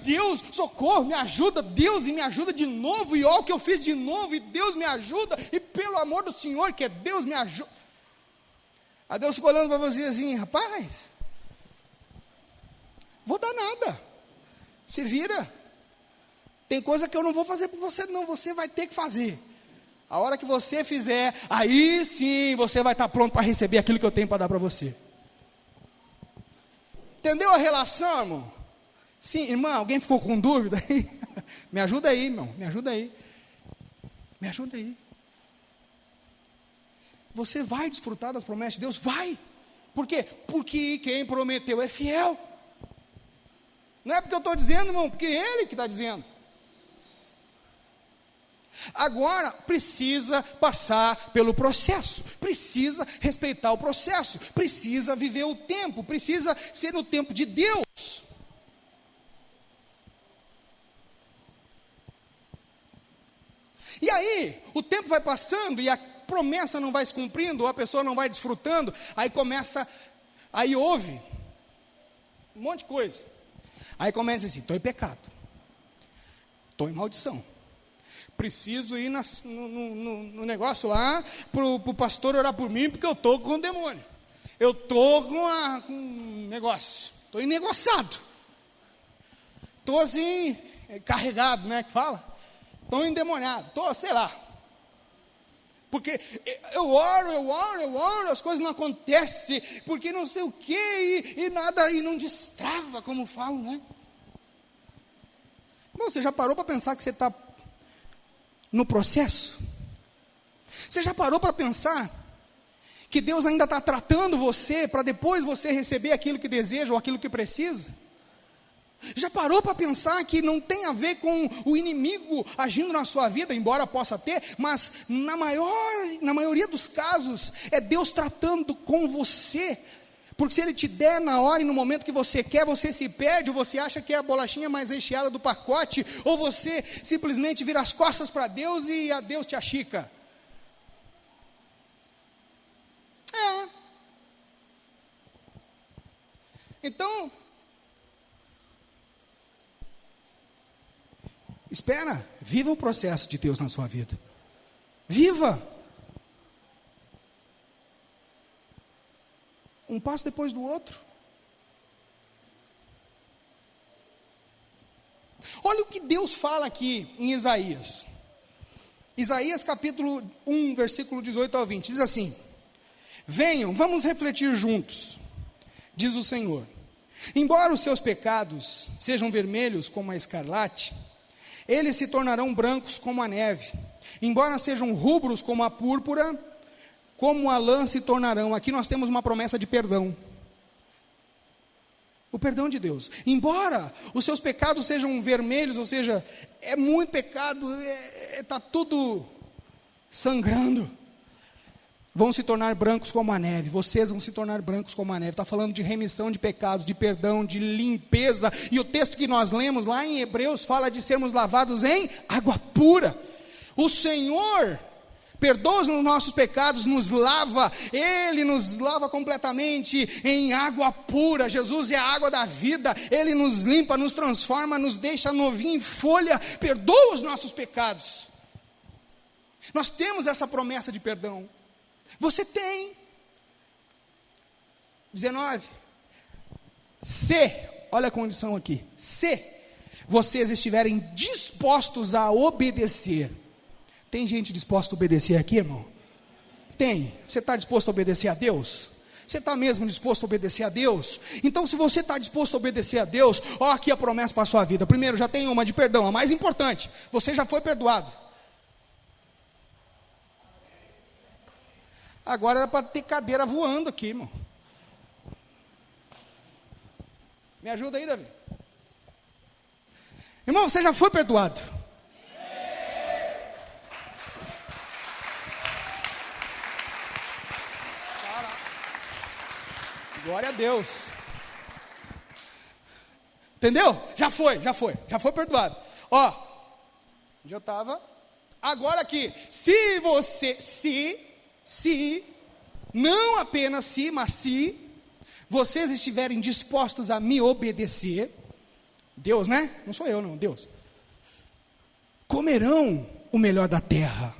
Deus, socorro, me ajuda, Deus, e me ajuda de novo, e olha o que eu fiz de novo, e Deus me ajuda, e pelo amor do Senhor, que é Deus me ajuda. Aí Deus ficou olhando para você assim, rapaz, vou dar nada, se vira. Tem coisa que eu não vou fazer por você, não, você vai ter que fazer. A hora que você fizer, aí sim você vai estar pronto para receber aquilo que eu tenho para dar para você. Entendeu a relação, irmão? Sim, irmão, alguém ficou com dúvida aí? Me ajuda aí, irmão, me ajuda aí. Me ajuda aí. Você vai desfrutar das promessas de Deus? Vai. Por quê? Porque quem prometeu é fiel. Não é porque eu estou dizendo, irmão, porque é Ele que está dizendo. Agora, precisa passar pelo processo, precisa respeitar o processo, precisa viver o tempo, precisa ser no tempo de Deus. E aí, o tempo vai passando e a promessa não vai se cumprindo, ou a pessoa não vai desfrutando, aí ouve um monte de coisa. Aí começa assim, estou em pecado, estou em maldição. Preciso ir no negócio lá, para o pastor orar por mim, porque eu estou com o demônio. Eu estou com um negócio, estou enegociado. Estou assim, carregado, né, que fala? Estou endemoniado, estou, sei lá. Porque eu oro, as coisas não acontecem, porque não sei o quê, e nada, e não destrava, como falam, né? Bom, você já parou para pensar que você está no processo? Você já parou para pensar que Deus ainda está tratando você para depois você receber aquilo que deseja ou aquilo que precisa? Já parou para pensar que não tem a ver com o inimigo agindo na sua vida, embora possa ter, mas na maioria dos casos é Deus tratando com você? Porque se Ele te der na hora e no momento que você quer, você se perde, ou você acha que é a bolachinha mais recheada do pacote, ou você simplesmente vira as costas para Deus e a Deus te achica. Então, espera, viva o processo de Deus na sua vida. Viva! Um passo depois do outro. Olha o que Deus fala aqui em Isaías. Isaías capítulo 1, versículo 18 ao 20. Diz assim: venham, vamos refletir juntos, diz o Senhor. Embora os seus pecados sejam vermelhos como a escarlate, eles se tornarão brancos como a neve. Embora sejam rubros como a púrpura, como a lã se tornarão. Aqui nós temos uma promessa de perdão. O perdão de Deus. Embora os seus pecados sejam vermelhos, ou seja, é muito pecado, está tudo sangrando, vão se tornar brancos como a neve. Vocês vão se tornar brancos como a neve. Está falando de remissão de pecados, de perdão, de limpeza. E o texto que nós lemos lá em Hebreus fala de sermos lavados em água pura. O Senhor perdoa os nossos pecados, nos lava, Ele nos lava completamente em água pura. Jesus é a água da vida, Ele nos limpa, nos transforma, nos deixa novinho em folha, perdoa os nossos pecados. Nós temos essa promessa de perdão. Você tem. 19. Olha a condição aqui, se vocês estiverem dispostos a obedecer. Tem gente disposta a obedecer aqui, irmão? Tem. Você está disposto a obedecer a Deus? Você está mesmo disposto a obedecer a Deus? Então, se você está disposto a obedecer a Deus, olha aqui a promessa para a sua vida. Primeiro, já tem uma de perdão, a mais importante: você já foi perdoado. Agora era para ter cadeira voando aqui, irmão. Me ajuda aí, Davi. Irmão, você já foi perdoado. Glória a Deus. Entendeu? Já foi perdoado. Ó, Onde eu estava? Agora aqui, se você, não apenas se, mas se vocês estiverem dispostos a me obedecer, Deus, né? Não sou eu não, Deus. Comerão o melhor da terra.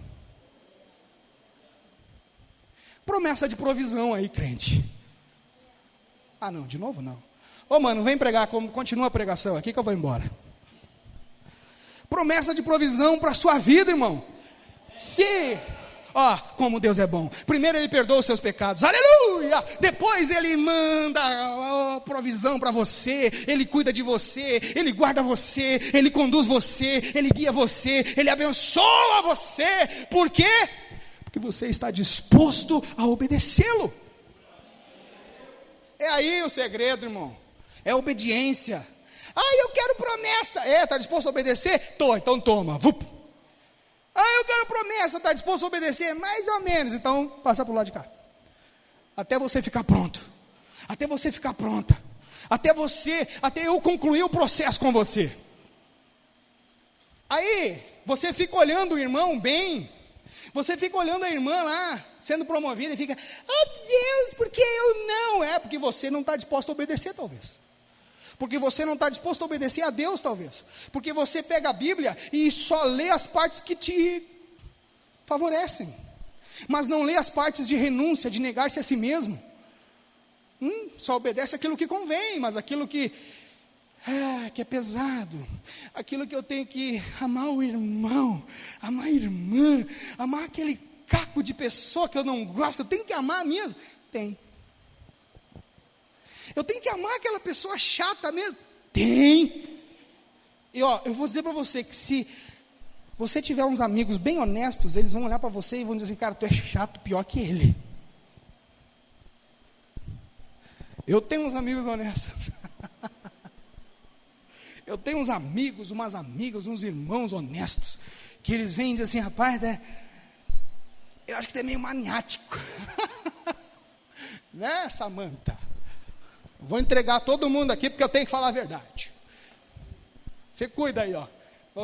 Promessa de provisão aí, crente. Ah não, de novo não. Ô mano, vem pregar, continua a pregação aqui que eu vou embora. Promessa de provisão para a sua vida, irmão. Como Deus é bom. Primeiro Ele perdoa os seus pecados, aleluia. Depois Ele manda provisão para você. Ele cuida de você, Ele guarda você, Ele conduz você, Ele guia você, Ele abençoa você. Por quê? Porque você está disposto a obedecê-lo. É aí o segredo, irmão. É obediência. Eu quero promessa. Está disposto a obedecer? Então toma. Vup. Eu quero promessa. Está disposto a obedecer? Mais ou menos. Então passa para o lado de cá. Até você ficar pronto. Até você ficar pronta. Até eu concluir o processo com você. Aí você fica olhando o irmão bem. Você fica olhando a irmã lá, sendo promovida, e fica, Deus, por que eu não? Porque você não está disposto a obedecer, talvez. Porque você não está disposto a obedecer a Deus, talvez. Porque você pega a Bíblia e só lê as partes que te favorecem. Mas não lê as partes de renúncia, de negar-se a si mesmo. Só obedece aquilo que convém, mas aquilo que é pesado, aquilo que eu tenho que amar o irmão, amar a irmã, amar aquele caco de pessoa que eu não gosto, eu tenho que amar mesmo? Tem. Eu tenho que amar aquela pessoa chata mesmo? Tem. E eu vou dizer para você que se você tiver uns amigos bem honestos, eles vão olhar para você e vão dizer assim, cara, tu é chato pior que ele. Eu tenho uns amigos honestos. Eu tenho uns amigos, umas amigas, uns irmãos honestos, que eles vêm e dizem assim, rapaz, eu acho que tu é meio maniático. Né, Samanta? Vou entregar todo mundo aqui, porque eu tenho que falar a verdade. Você cuida aí,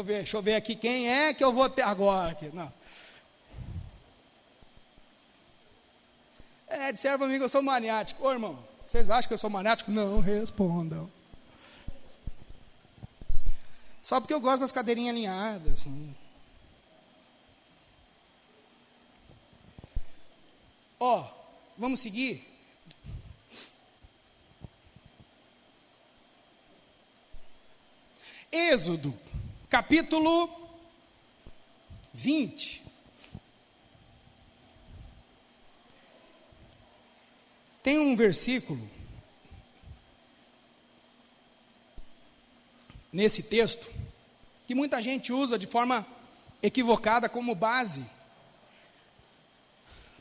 deixa eu ver aqui quem é que eu vou ter agora. Aqui. Não. Disseram para mim que eu sou maniático. Ô irmão, vocês acham que eu sou maniático? Não respondam. Só porque eu gosto das cadeirinhas alinhadas. Assim. Vamos seguir? Êxodo, capítulo 20. Tem um versículo nesse texto que muita gente usa de forma equivocada como base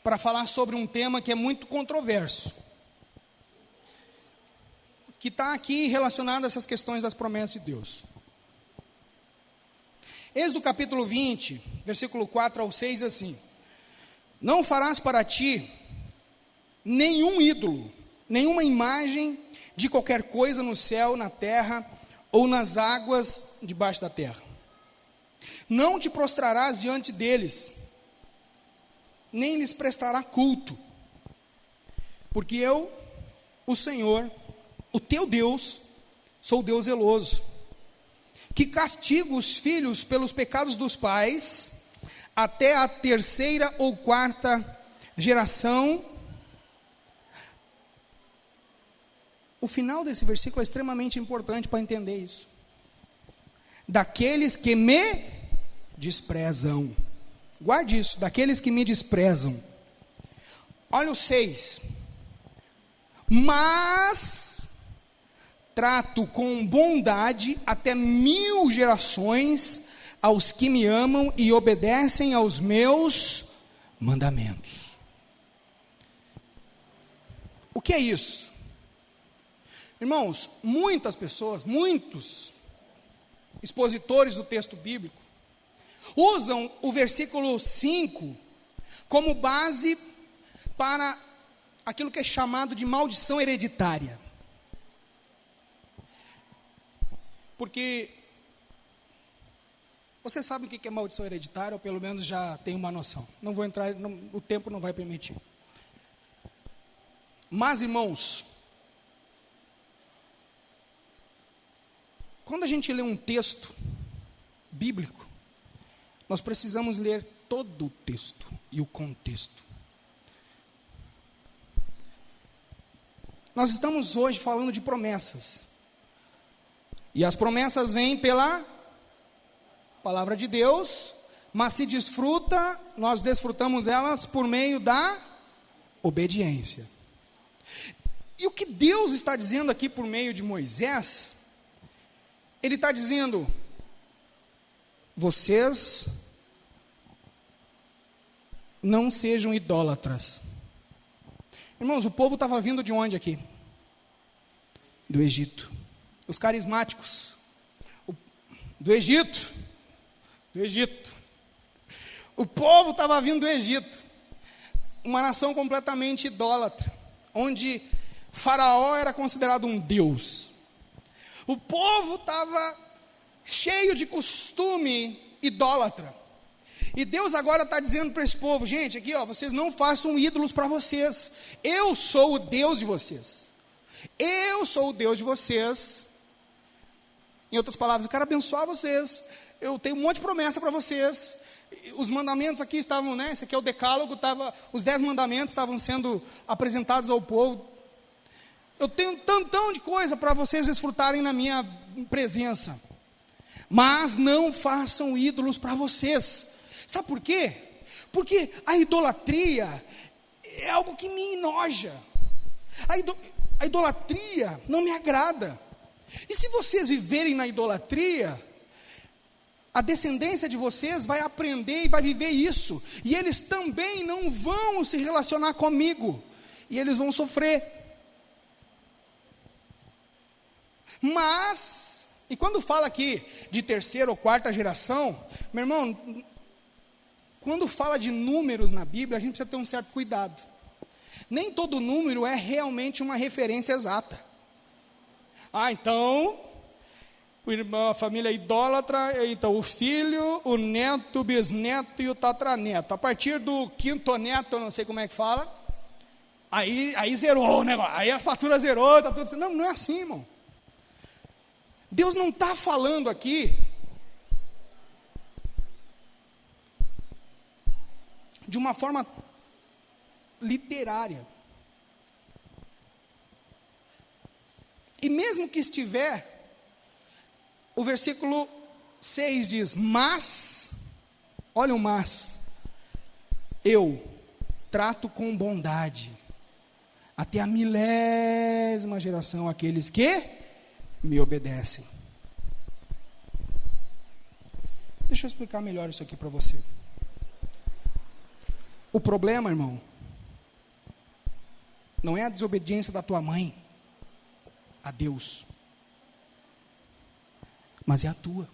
para falar sobre um tema que é muito controverso, que está aqui relacionado a essas questões das promessas de Deus. Êxodo capítulo 20, versículo 4 ao 6, assim: não farás para ti nenhum ídolo, nenhuma imagem de qualquer coisa no céu, na terra ou nas águas debaixo da terra. Não te prostrarás diante deles, nem lhes prestará culto, porque eu, o Senhor, o teu Deus, sou Deus zeloso, que castigo os filhos pelos pecados dos pais, até a 3ª ou 4ª geração. O final desse versículo é extremamente importante para entender isso. Daqueles que me desprezam. Guarde isso, daqueles que me desprezam. Olha o 6. Mas trato com bondade até 1000 gerações aos que me amam e obedecem aos meus mandamentos. O que é isso? Irmãos, muitas pessoas, muitos expositores do texto bíblico, usam o versículo 5 como base para aquilo que é chamado de maldição hereditária. Porque Você sabe o que é maldição hereditária, ou pelo menos já tem uma noção. Não vou entrar, o tempo não vai permitir. Mas, irmãos, quando a gente lê um texto bíblico, nós precisamos ler todo o texto e o contexto. Nós estamos hoje falando de promessas. E as promessas vêm pela palavra de Deus, mas se desfruta, nós desfrutamos elas por meio da obediência. E o que Deus está dizendo aqui por meio de Moisés, Ele está dizendo: vocês não sejam idólatras. Irmãos, o povo estava vindo de onde aqui? Do Egito. Os carismáticos. Do Egito. Do Egito. O povo estava vindo do Egito. Uma nação completamente idólatra. Onde Faraó era considerado um deus. O povo estava cheio de costume idólatra. E Deus agora está dizendo para esse povo: gente, aqui ó, vocês não façam ídolos para vocês. Eu sou o Deus de vocês. Eu sou o Deus de vocês. Em outras palavras, eu quero abençoar vocês. Eu tenho um monte de promessa para vocês. Os mandamentos aqui estavam, né? Esse aqui é o decálogo, os 10 mandamentos estavam sendo apresentados ao povo. Eu tenho um tantão de coisa para vocês desfrutarem na minha presença. Mas não façam ídolos para vocês. Sabe por quê? Porque a idolatria é algo que me enoja. A idolatria não me agrada. E se vocês viverem na idolatria, a descendência de vocês vai aprender e vai viver isso. E eles também não vão se relacionar comigo. E eles vão sofrer. Mas, e quando fala aqui de terceira ou quarta geração, meu irmão, quando fala de números na Bíblia, a gente precisa ter um certo cuidado. Nem todo número é realmente uma referência exata. Então, o irmão, a família idólatra, então o filho, o neto, o bisneto e o tatraneto. A partir do 5º neto, eu não sei como é que fala, aí zerou o negócio, aí a fatura zerou, está tudo. Não é assim, irmão. Deus não está falando aqui de uma forma literária. E mesmo que estiver, o versículo 6 diz: mas, olha o mas, eu trato com bondade, até a 1000ª geração, aqueles que me obedecem. Deixa eu explicar melhor isso aqui para você. O problema, irmão, não é a desobediência da tua mãe a Deus, mas é a tua.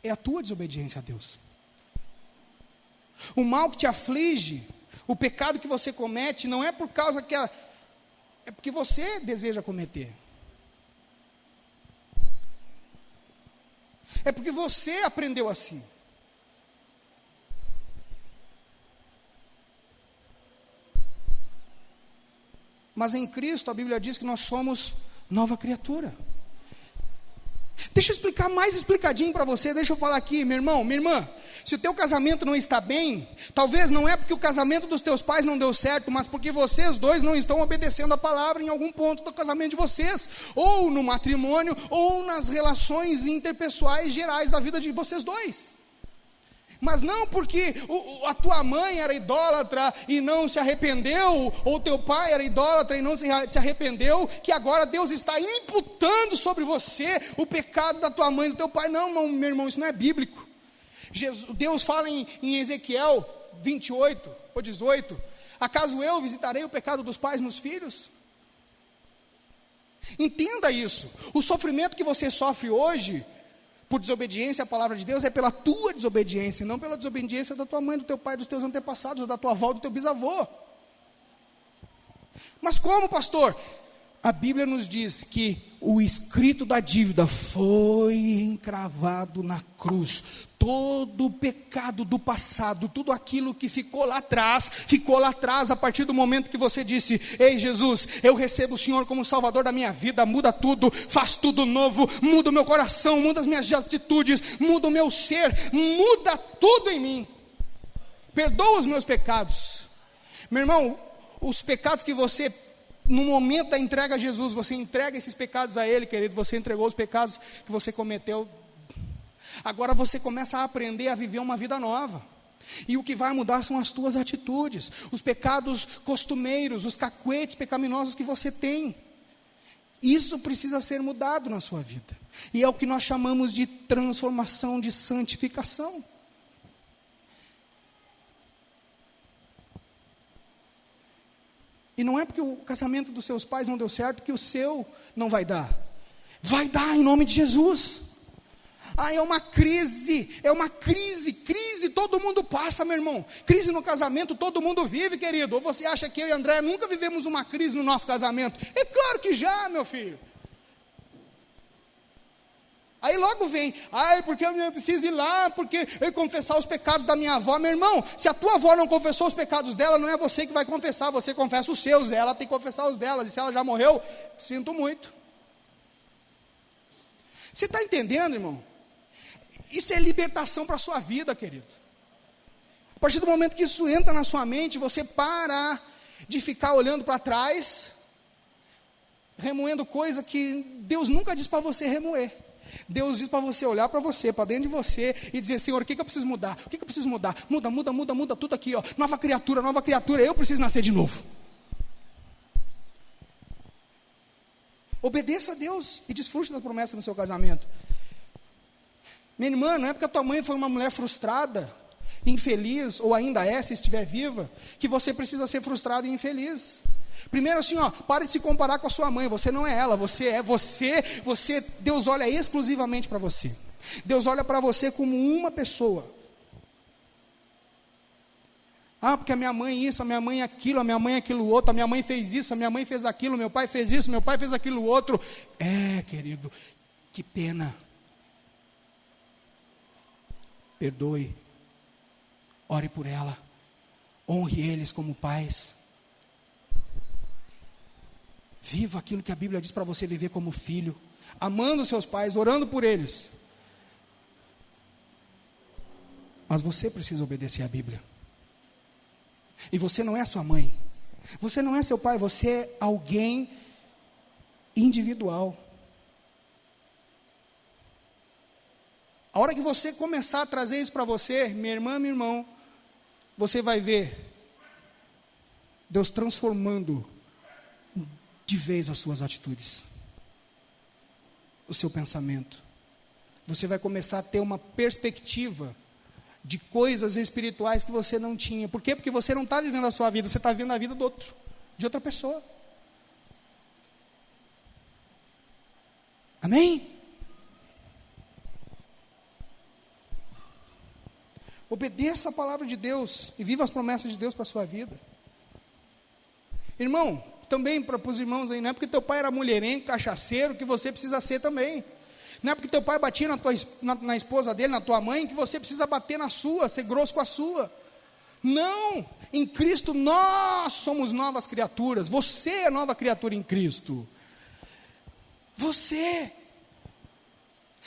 É a tua desobediência a Deus. O mal que te aflige, o pecado que você comete, não é por causa que é porque você deseja cometer. É porque você aprendeu assim. Mas em Cristo, a Bíblia diz que nós somos nova criatura. Deixa eu explicar mais explicadinho para você. Deixa eu falar aqui, meu irmão, minha irmã. Se o teu casamento não está bem, talvez não é porque o casamento dos teus pais não deu certo, mas porque vocês dois não estão obedecendo a palavra em algum ponto do casamento de vocês, ou no matrimônio, ou nas relações interpessoais gerais da vida de vocês dois. Mas não porque a tua mãe era idólatra e não se arrependeu, ou teu pai era idólatra e não se arrependeu, que agora Deus está imputando sobre você o pecado da tua mãe e do teu pai. Não, meu irmão, isso não é bíblico. Deus fala em Ezequiel 28 ou 18: acaso eu visitarei o pecado dos pais nos filhos? Entenda isso. O sofrimento que você sofre hoje por desobediência à palavra de Deus é pela tua desobediência, não pela desobediência da tua mãe, do teu pai, dos teus antepassados, ou da tua avó, do teu bisavô. Mas como, pastor? a Bíblia nos diz que o escrito da dívida foi encravado na cruz. Todo o pecado do passado, tudo aquilo que ficou lá atrás a partir do momento que você disse: ei Jesus, eu recebo o Senhor como Salvador da minha vida, muda tudo, faz tudo novo, muda o meu coração, muda as minhas atitudes, muda o meu ser, muda tudo em mim, perdoa os meus pecados. Meu irmão, os pecados que você, no momento da entrega a Jesus, você entrega esses pecados a Ele, querido, você entregou os pecados que você cometeu. Agora você começa a aprender a viver uma vida nova, e o que vai mudar são as tuas atitudes, os pecados costumeiros, os cacuetes pecaminosos que você tem. Isso precisa ser mudado na sua vida, e é o que nós chamamos de transformação, de santificação. E não é porque o casamento dos seus pais não deu certo que o seu não vai dar. Vai dar em nome de Jesus. É uma crise, todo mundo passa, meu irmão. Crise no casamento, todo mundo vive, querido. Ou você acha que eu e André nunca vivemos uma crise no nosso casamento? É claro que já, meu filho. Aí logo vem, porque eu preciso ir lá, porque eu confessar os pecados da minha avó. Meu irmão, se a tua avó não confessou os pecados dela, não é você que vai confessar, você confessa os seus, ela tem que confessar os delas, e se ela já morreu, sinto muito. Você está entendendo, irmão? Isso é libertação para a sua vida, querido. A partir do momento que isso entra na sua mente, você para de ficar olhando para trás, remoendo coisa que Deus nunca disse para você remoer. Deus diz para você olhar para você, para dentro de você, e dizer: Senhor, o que eu preciso mudar? O que eu preciso mudar? Muda tudo aqui, ó. Nova criatura, eu preciso nascer de novo. Obedeça a Deus e desfrute da promessa no seu casamento. Minha irmã, não é porque a tua mãe foi uma mulher frustrada, infeliz, ou ainda é, se estiver viva, que você precisa ser frustrado e infeliz. Primeiro assim, pare de se comparar com a sua mãe. Você não é ela, você é você. Deus olha exclusivamente para você. Deus olha para você como uma pessoa. Porque a minha mãe isso, a minha mãe aquilo, a minha mãe aquilo outro, a minha mãe fez isso, a minha mãe fez aquilo, meu pai fez isso, meu pai fez aquilo outro. Querido, que pena. Perdoe, ore por ela, honre eles como pais. Viva aquilo que a Bíblia diz para você viver como filho, amando os seus pais, orando por eles. Mas você precisa obedecer à Bíblia. E você não é sua mãe, você não é seu pai, você é alguém individual. A hora que você começar a trazer isso para você, minha irmã, meu irmão, você vai ver Deus transformando de vez as suas atitudes, o seu pensamento. Você vai começar a ter uma perspectiva de coisas espirituais que você não tinha. Por quê? Porque você não está vivendo a sua vida, você está vivendo a vida de outra pessoa. Amém? Obedeça a palavra de Deus e viva as promessas de Deus para a sua vida. Irmão, também para os irmãos aí, não é porque teu pai era mulherengo, cachaceiro, que você precisa ser também. Não é porque teu pai batia na esposa dele, na tua mãe, que você precisa bater na sua, ser grosso com a sua. Não, em Cristo nós somos novas criaturas. Você é nova criatura em Cristo. Você.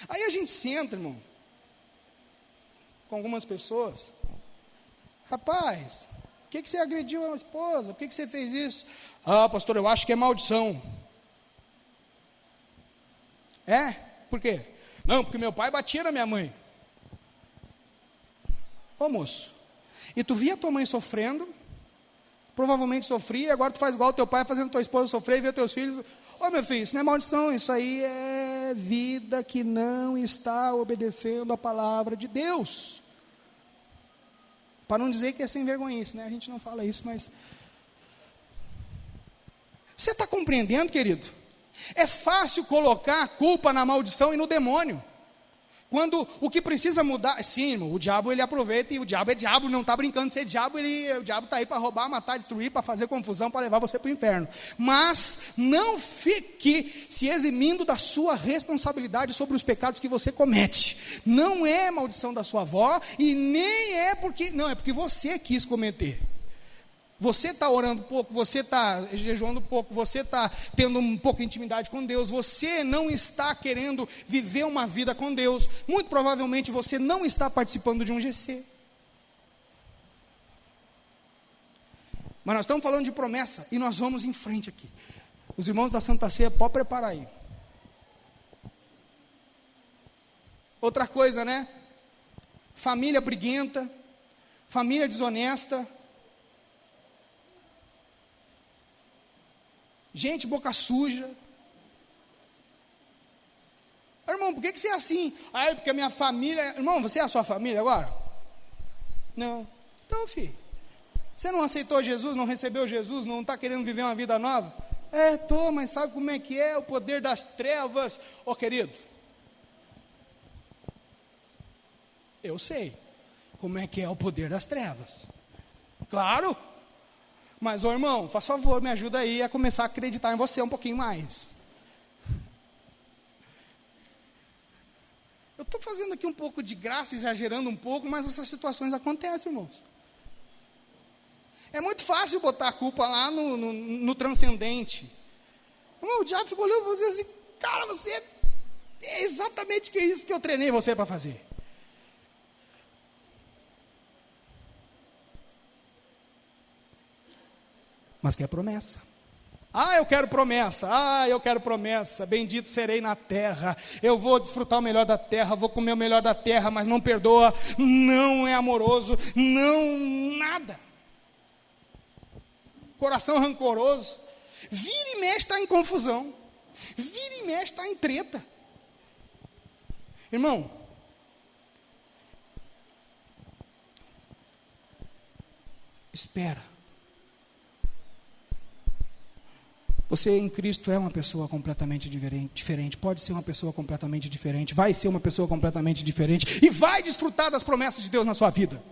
Aí a gente senta, irmão, com algumas pessoas. Rapaz, por que você agrediu a esposa? Por que você fez isso? Pastor, eu acho que é maldição. Por quê? Não, porque meu pai batia na minha mãe. Moço, e tu via tua mãe sofrendo, provavelmente sofria, e agora tu faz igual o teu pai, fazendo tua esposa sofrer, e vê teus filhos. Meu filho, isso não é maldição, isso aí é vida que não está obedecendo a palavra de Deus. Para não dizer que é sem vergonhice, né? A gente não fala isso, mas... Você está compreendendo, querido? É fácil colocar a culpa na maldição e no demônio. Quando o que precisa mudar, sim, irmão, o diabo ele aproveita, e o diabo é diabo, não está brincando de ser diabo, o diabo está aí para roubar, matar, destruir, para fazer confusão, para levar você para o inferno. Mas não fique se eximindo da sua responsabilidade sobre os pecados que você comete. Não é maldição da sua avó, e nem é porque, não, é porque você quis cometer. Você está orando pouco, você está jejuando pouco, você está tendo um pouco de intimidade com Deus, você não está querendo viver uma vida com Deus, muito provavelmente você não está participando de um GC. Mas nós estamos falando de promessa, e nós vamos em frente aqui. Os irmãos da Santa Ceia, pode preparar aí. Outra coisa, né? Família briguenta, família desonesta, gente boca suja. Irmão, por que você é assim? Ah, é porque a minha família... Irmão, você é a sua família agora? Não. Então, filho, você não aceitou Jesus, não recebeu Jesus, não está querendo viver uma vida nova? Estou, mas sabe como é que é o poder das trevas? Ô, querido, eu sei como é que é o poder das trevas. Claro. Mas, ô irmão, faz favor, me ajuda aí a começar a acreditar em você um pouquinho mais. Eu estou fazendo aqui um pouco de graça, exagerando um pouco, mas essas situações acontecem, irmãos. É muito fácil botar a culpa lá no transcendente. Irmão, o diabo ficou olhando para você assim, cara, você é exatamente isso que eu treinei você para fazer. Mas quer promessa. Eu quero promessa. Eu quero promessa. Bendito serei na terra. Eu vou desfrutar o melhor da terra, vou comer o melhor da terra, mas não perdoa, não é amoroso, não nada. Coração rancoroso. Vira e mexe está em confusão. Vira e mexe está em treta. Irmão, espera. Você em Cristo é uma pessoa completamente diferente, pode ser uma pessoa completamente diferente, vai ser uma pessoa completamente diferente, e vai desfrutar das promessas de Deus na sua vida.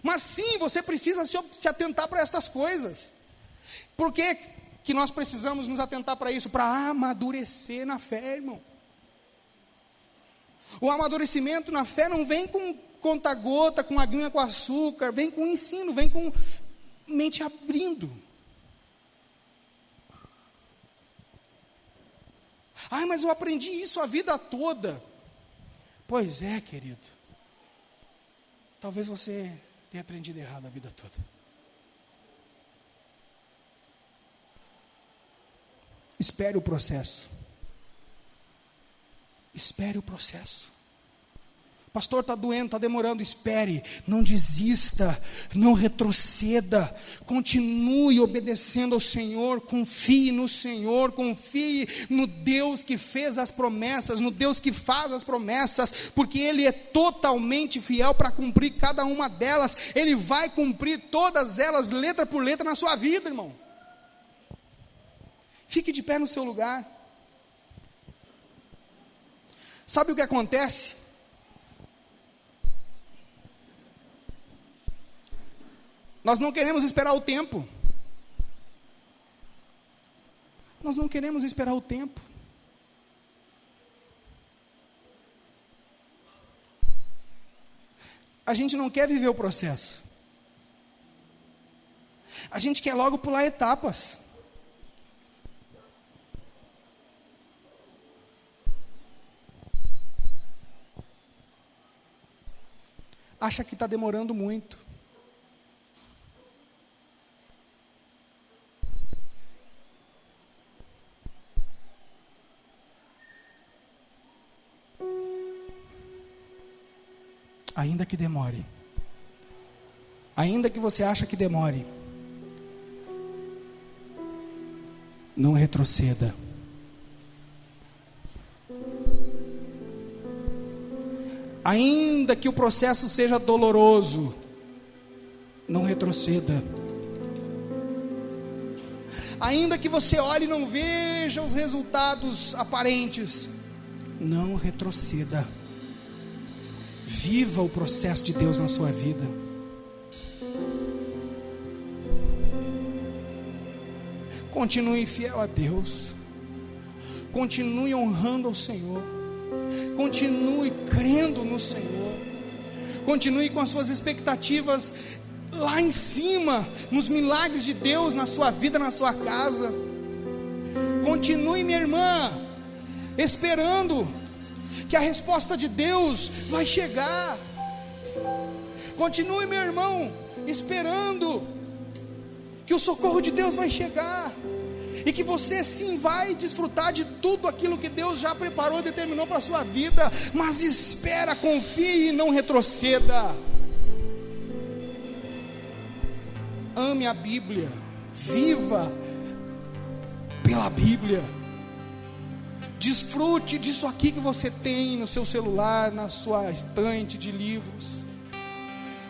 Mas sim, você precisa se atentar para estas coisas. Por que nós precisamos nos atentar para isso? Para amadurecer na fé, irmão. O amadurecimento na fé não vem com conta-gota, com aguinha com açúcar, vem com ensino, vem com mente abrindo. Mas eu aprendi isso a vida toda. Pois é, querido. Talvez você tenha aprendido errado a vida toda. Espere o processo. Espere o processo. Pastor, está doendo, está demorando. Espere, não desista, não retroceda, continue obedecendo ao Senhor, confie no Senhor, confie no Deus que fez as promessas, no Deus que faz as promessas, porque Ele é totalmente fiel para cumprir cada uma delas. Ele vai cumprir todas elas, letra por letra, na sua vida, irmão. Fique de pé no seu lugar. Sabe o que acontece? Nós não queremos esperar o tempo. Nós não queremos esperar o tempo. A gente não quer viver o processo. A gente quer logo pular etapas. Acha que está demorando muito. Ainda que demore, ainda que você ache que demore, não retroceda. Ainda que o processo seja doloroso, não retroceda. Ainda que você olhe e não veja os resultados aparentes, não retroceda. Viva o processo de Deus na sua vida. Continue fiel a Deus. Continue honrando ao Senhor. Continue crendo no Senhor. Continue com as suas expectativas lá em cima, nos milagres de Deus na sua vida, na sua casa. Continue, minha irmã, esperando que a resposta de Deus vai chegar. Continue, meu irmão, esperando que o socorro de Deus vai chegar, e que você sim vai desfrutar de tudo aquilo que Deus já preparou e determinou para a sua vida. Mas espera, confie e não retroceda. Ame a Bíblia, viva pela Bíblia. Desfrute disso aqui que você tem no seu celular, na sua estante de livros.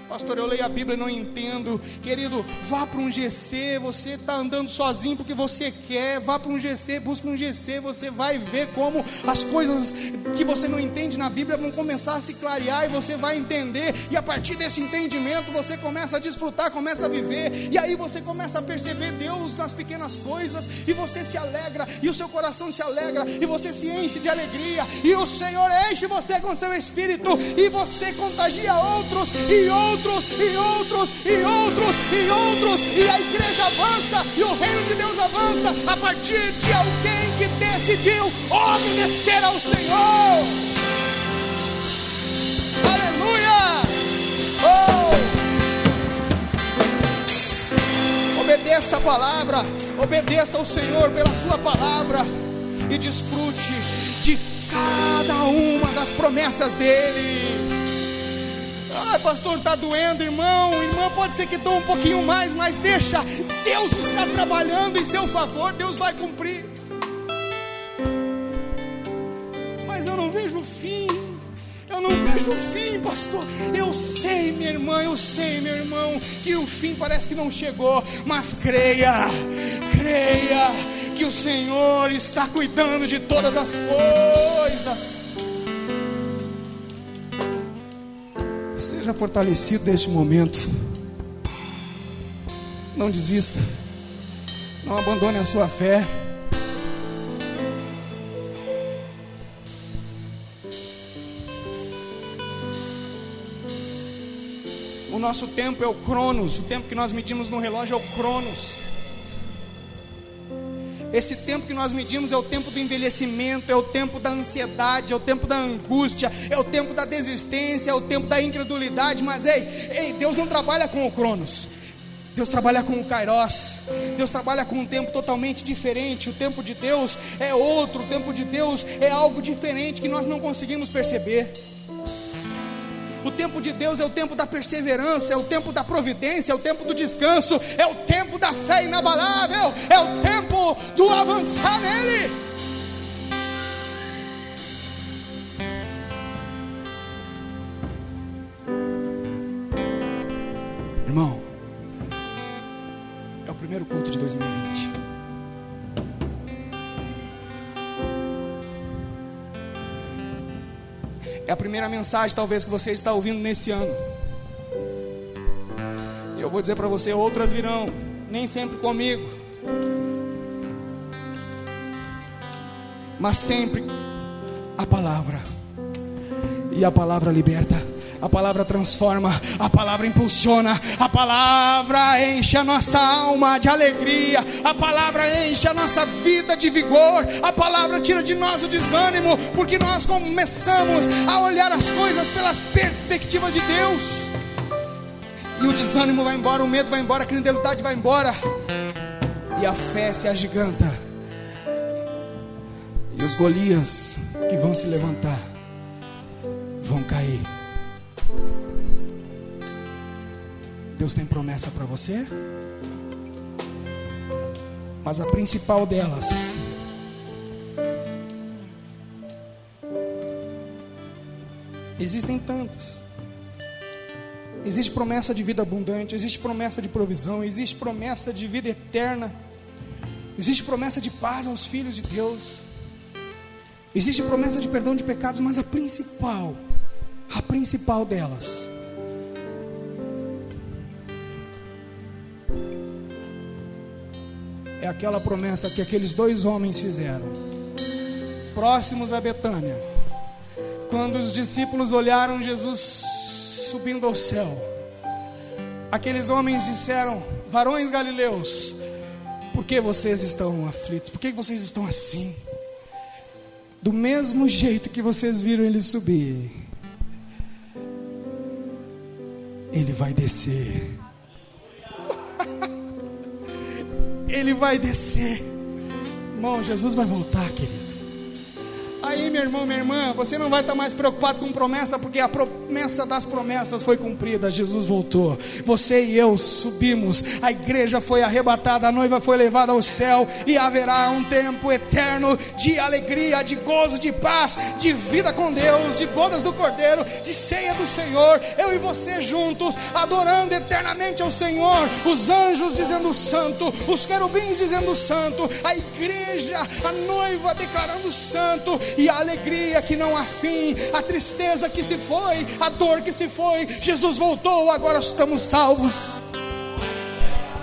Pastor, eu leio a Bíblia e não entendo. Querido, vá para um GC. Você está andando sozinho porque você quer. Vá para um GC, busca um GC. Você vai ver como as coisas que você não entende na Bíblia vão começar a se clarear, e você vai entender. E a partir desse entendimento você começa a desfrutar, começa a viver. E aí você começa a perceber Deus nas pequenas coisas, e você se alegra, e o seu coração se alegra, e você se enche de alegria, e o Senhor enche você com seu Espírito, e você contagia outros, e outros, e outros, e outros, e outros, e a igreja avança, e o reino de Deus avança, a partir de alguém que decidiu obedecer ao Senhor. Aleluia! Oh! Obedeça a palavra, obedeça ao Senhor pela sua palavra, e desfrute de cada uma das promessas dele. Ah, pastor, está doendo, irmão, irmã, pode ser que doa um pouquinho mais, mas deixa, Deus está trabalhando em seu favor, Deus vai cumprir. Mas eu não vejo o fim, eu não vejo o fim, pastor. Eu sei, minha irmã, eu sei, meu irmão, que o fim parece que não chegou, mas creia, creia, que o Senhor está cuidando de todas as coisas. Seja fortalecido neste momento. Não desista. Não abandone a sua fé. O nosso tempo é o Cronos. O tempo que nós medimos no relógio é o Cronos. Esse tempo que nós medimos é o tempo do envelhecimento, é o tempo da ansiedade, é o tempo da angústia, é o tempo da desistência, é o tempo da incredulidade. Mas ei, Deus não trabalha com o Cronos. Deus trabalha com o Kairos. Deus trabalha com um tempo totalmente diferente. O tempo de Deus é outro. O tempo de Deus é algo diferente que nós não conseguimos perceber. O tempo de Deus é o tempo da perseverança, é o tempo da providência, é o tempo do descanso, é o tempo da fé inabalável, é o tempo do avançar nele. Irmão, é o primeiro culto de 2020. É a primeira mensagem talvez que você está ouvindo nesse ano. E eu vou dizer para você, outras virão, nem sempre comigo, mas sempre a palavra. E a palavra liberta, a palavra transforma, a palavra impulsiona, a palavra enche a nossa alma de alegria, a palavra enche a nossa vida de vigor, a palavra tira de nós o desânimo, porque nós começamos a olhar as coisas pela perspectiva de Deus, e o desânimo vai embora, o medo vai embora, a credulidade vai embora, e a fé se agiganta, e os Golias que vão se levantar vão cair. Deus tem promessa para você, mas a principal delas existem tantas. Existe promessa de vida abundante, existe promessa de provisão, existe promessa de vida eterna, existe promessa de paz aos filhos de Deus, existe promessa de perdão de pecados, mas a principal A principal delas é aquela promessa que aqueles 2 homens fizeram, próximos a Betânia, quando os discípulos olharam Jesus subindo ao céu. Aqueles homens disseram: varões galileus, por que vocês estão aflitos? Por que vocês estão assim? Do mesmo jeito que vocês viram ele subir, ele vai descer. Ele vai descer. Irmão, Jesus vai voltar, querido. Aí, meu irmão, minha irmã, você não vai estar mais preocupado com promessa, porque a promessa das promessas foi cumprida. Jesus voltou. Você e eu subimos. A igreja foi arrebatada, a noiva foi levada ao céu, e haverá um tempo eterno de alegria, de gozo, de paz, de vida com Deus, de bodas do Cordeiro, de ceia do Senhor. Eu e você juntos, adorando eternamente ao Senhor. Os anjos dizendo santo, os querubins dizendo santo, a igreja, a noiva declarando santo. E a alegria que não há fim, a tristeza que se foi, a dor que se foi, Jesus voltou, agora estamos salvos.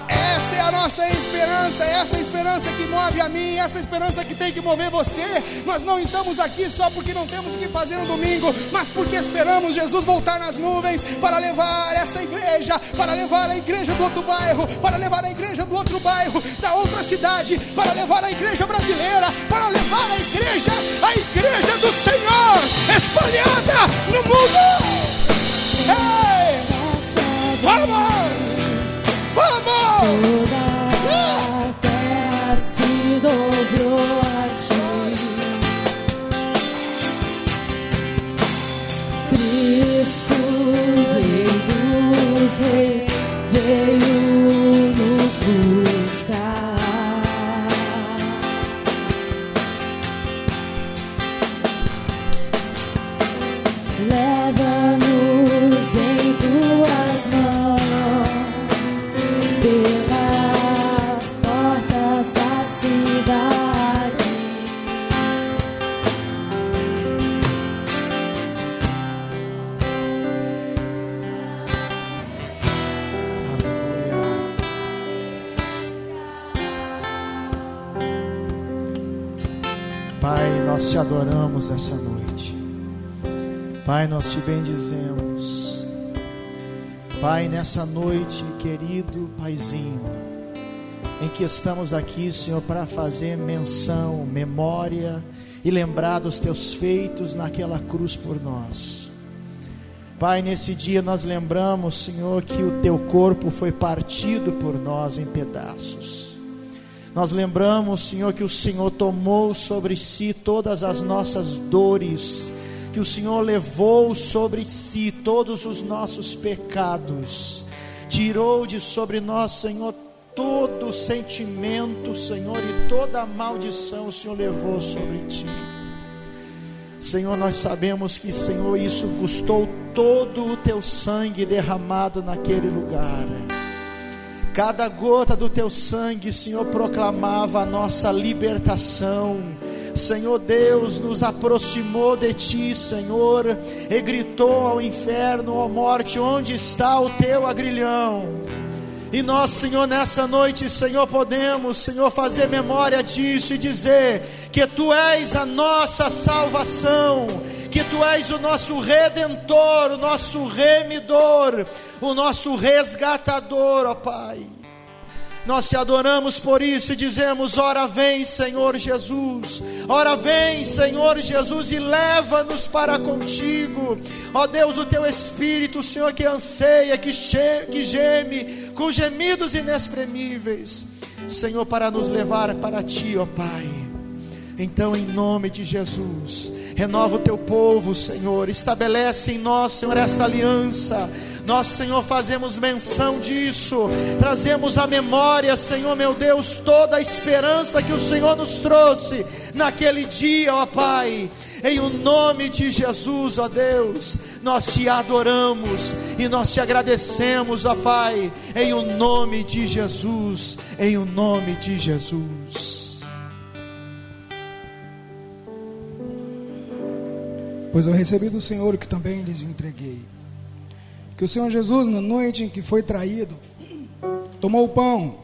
Essa é a nossa esperança, essa é a esperança que move a mim, essa é a esperança que tem que mover você. Nós não estamos aqui só porque não temos o que fazer no domingo, mas porque esperamos Jesus voltar nas nuvens para levar essa igreja, para levar a igreja do outro bairro, para levar a igreja do outro bairro, da outra cidade, para levar a igreja brasileira, para levar a igreja do Senhor espalhada no mundo. Ei! Vamos! Vamos! Toda a terra se dobrou a ti, Cristo, Rei dos Reis, veio nos buscar. Leva-nos em tuas mãos pelas portas da cidade. Pai, nós te adoramos essa noite. Pai, nós te bendizemos. Pai, nessa noite, querido Paizinho, em que estamos aqui, Senhor, para fazer menção, memória e lembrar dos teus feitos naquela cruz por nós. Pai, nesse dia nós lembramos, Senhor, que o teu corpo foi partido por nós em pedaços. Nós lembramos, Senhor, que o Senhor tomou sobre si todas as nossas dores, que o Senhor levou sobre si todos os nossos pecados, tirou de sobre nós, Senhor, todo sentimento, Senhor, e toda a maldição o Senhor levou sobre ti. Senhor, nós sabemos que, Senhor, isso custou todo o teu sangue derramado naquele lugar. Cada gota do teu sangue, Senhor, proclamava a nossa libertação. Senhor Deus, nos aproximou de ti, Senhor, e gritou ao inferno, ó morte, onde está o teu agrilhão? E nós, Senhor, nessa noite, Senhor, podemos, Senhor, fazer memória disso e dizer que tu és a nossa salvação, que tu és o nosso redentor, o nosso remidor, o nosso resgatador, ó Pai. Nós te adoramos por isso e dizemos: ora vem, Senhor Jesus, ora vem, Senhor Jesus, e leva-nos para contigo. Ó Deus, o teu Espírito, Senhor, que anseia, que geme com gemidos inexprimíveis, Senhor, para nos levar para ti, ó Pai. Então, em nome de Jesus, renova o teu povo, Senhor, estabelece em nós, Senhor, essa aliança. Nós, Senhor, fazemos menção disso, trazemos à memória, Senhor, meu Deus, toda a esperança que o Senhor nos trouxe naquele dia, ó Pai. Em o nome de Jesus, ó Deus, nós te adoramos e nós te agradecemos, ó Pai, em o nome de Jesus, em o nome de Jesus. pois eu recebi do Senhor o que também lhes entreguei. Que o Senhor Jesus, na noite em que foi traído, tomou o pão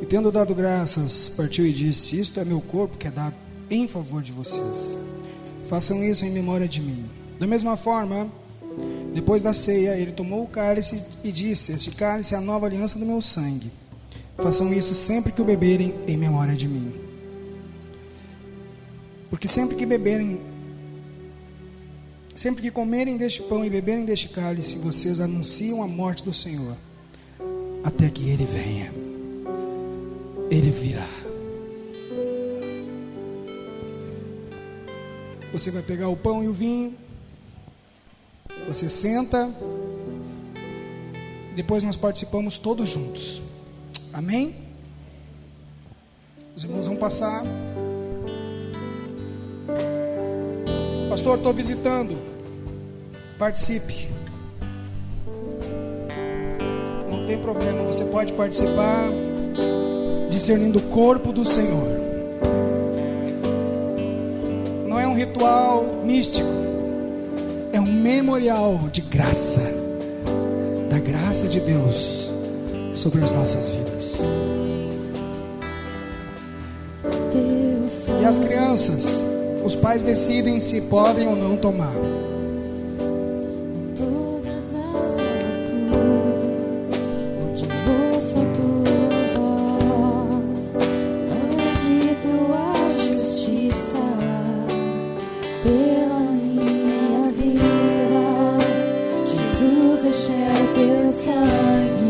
e, tendo dado graças, partiu e disse: isto é meu corpo que é dado em favor de vocês. Façam isso em memória de mim. Da mesma forma, depois da ceia, ele tomou o cálice e disse: este cálice é a nova aliança do meu sangue. Façam isso sempre que o beberem em memória de mim. Porque sempre que comerem deste pão e beberem deste cálice, vocês anunciam a morte do Senhor, até que Ele venha. Ele virá. Você vai pegar o pão e o vinho, você senta, depois nós participamos todos juntos. Amém? Os irmãos vão passar. Pastor, estou visitando. Participe. Não tem problema, você pode participar, discernindo o corpo do Senhor. Não é um ritual místico, é um memorial de graça, da graça de Deus sobre as nossas vidas. E as crianças, os pais decidem se podem ou não tomar. Todas as alturas, onde ouço a tua voz, fala de tua justiça pela minha vida. Jesus, este é o teu sangue.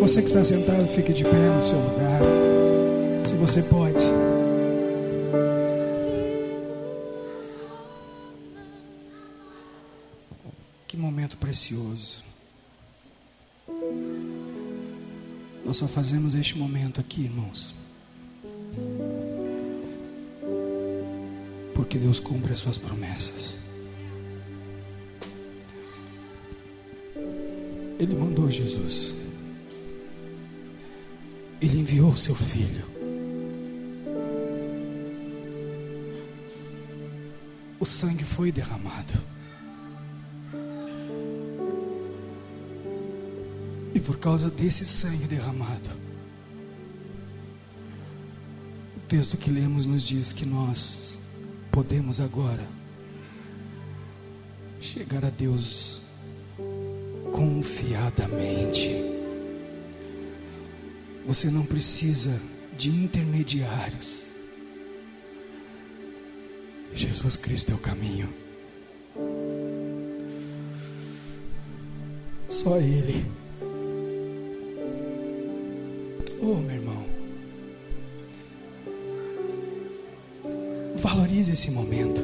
Você que está sentado, fique de pé no seu lugar, se você pode. Que momento precioso. Nós só fazemos este momento aqui, irmãos, porque Deus cumpre as suas promessas. Ele mandou Jesus. Ele enviou o seu Filho. O sangue foi derramado. E por causa desse sangue derramado, o texto que lemos nos diz que nós podemos agora chegar a Deus confiadamente. Você não precisa de intermediários. Jesus Cristo é o caminho. Só Ele. Oh, meu irmão, valorize esse momento.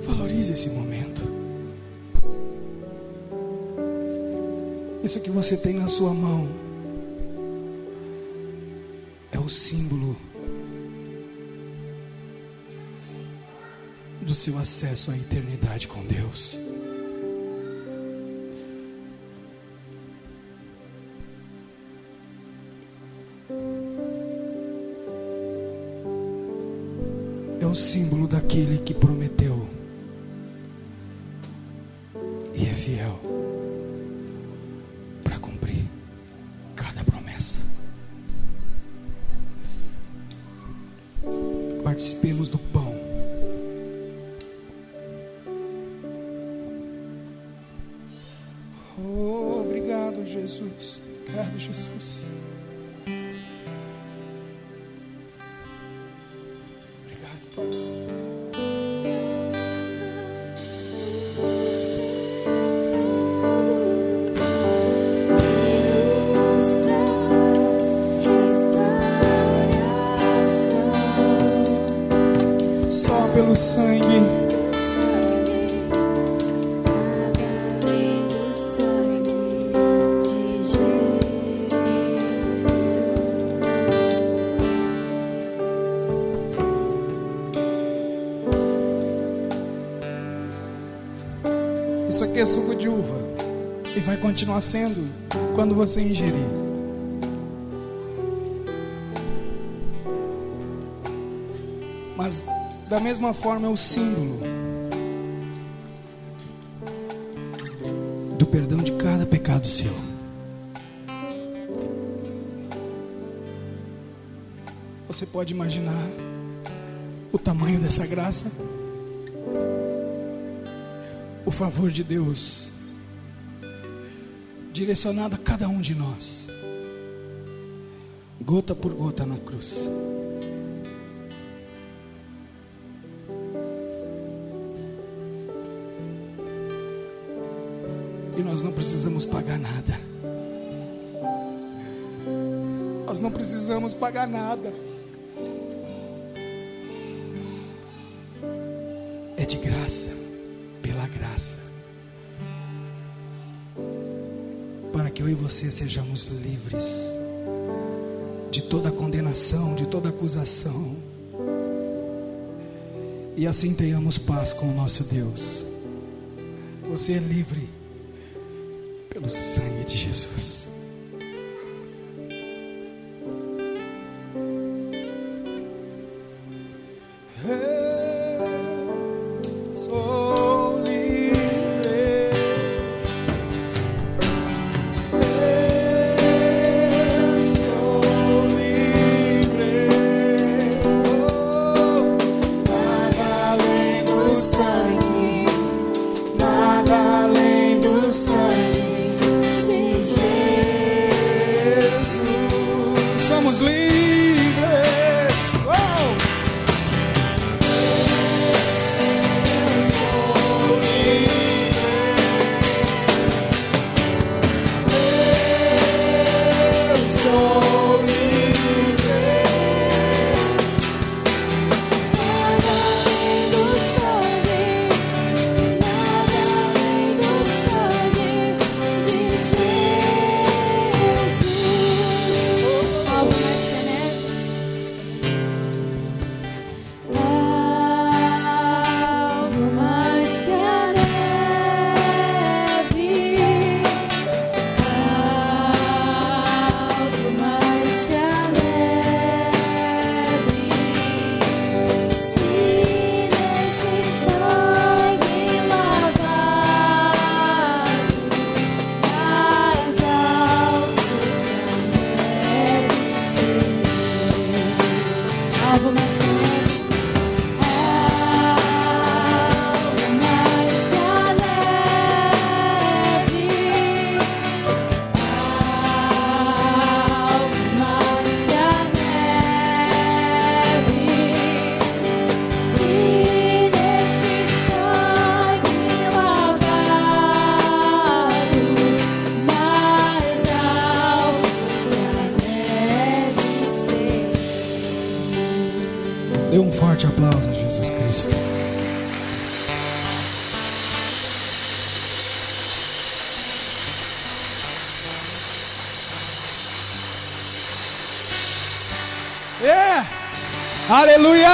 Valorize esse momento. Isso que você tem na sua mão é o símbolo do seu acesso à eternidade com Deus. É o símbolo daquele que prometeu e é fiel para cumprir cada promessa. Participemos do pão. Oh, obrigado, Jesus. Obrigado, Jesus. Obrigado, Pai. Só pelo sangue. Isso aqui é suco de uva e vai continuar sendo quando você ingerir. Mas da mesma forma é o símbolo do perdão de cada pecado seu. Você pode imaginar o tamanho dessa graça? O favor de Deus direcionado a cada um de nós, gota por gota na cruz. E nós não precisamos pagar nada. Nós não precisamos pagar nada. É de graça. Pela graça, para que eu e você sejamos livres de toda condenação, de toda acusação, e assim tenhamos paz com o nosso Deus. Você é livre pelo sangue de Jesus. Nada além do sangue de Jesus. Dê um forte aplauso a Jesus Cristo. Aleluia!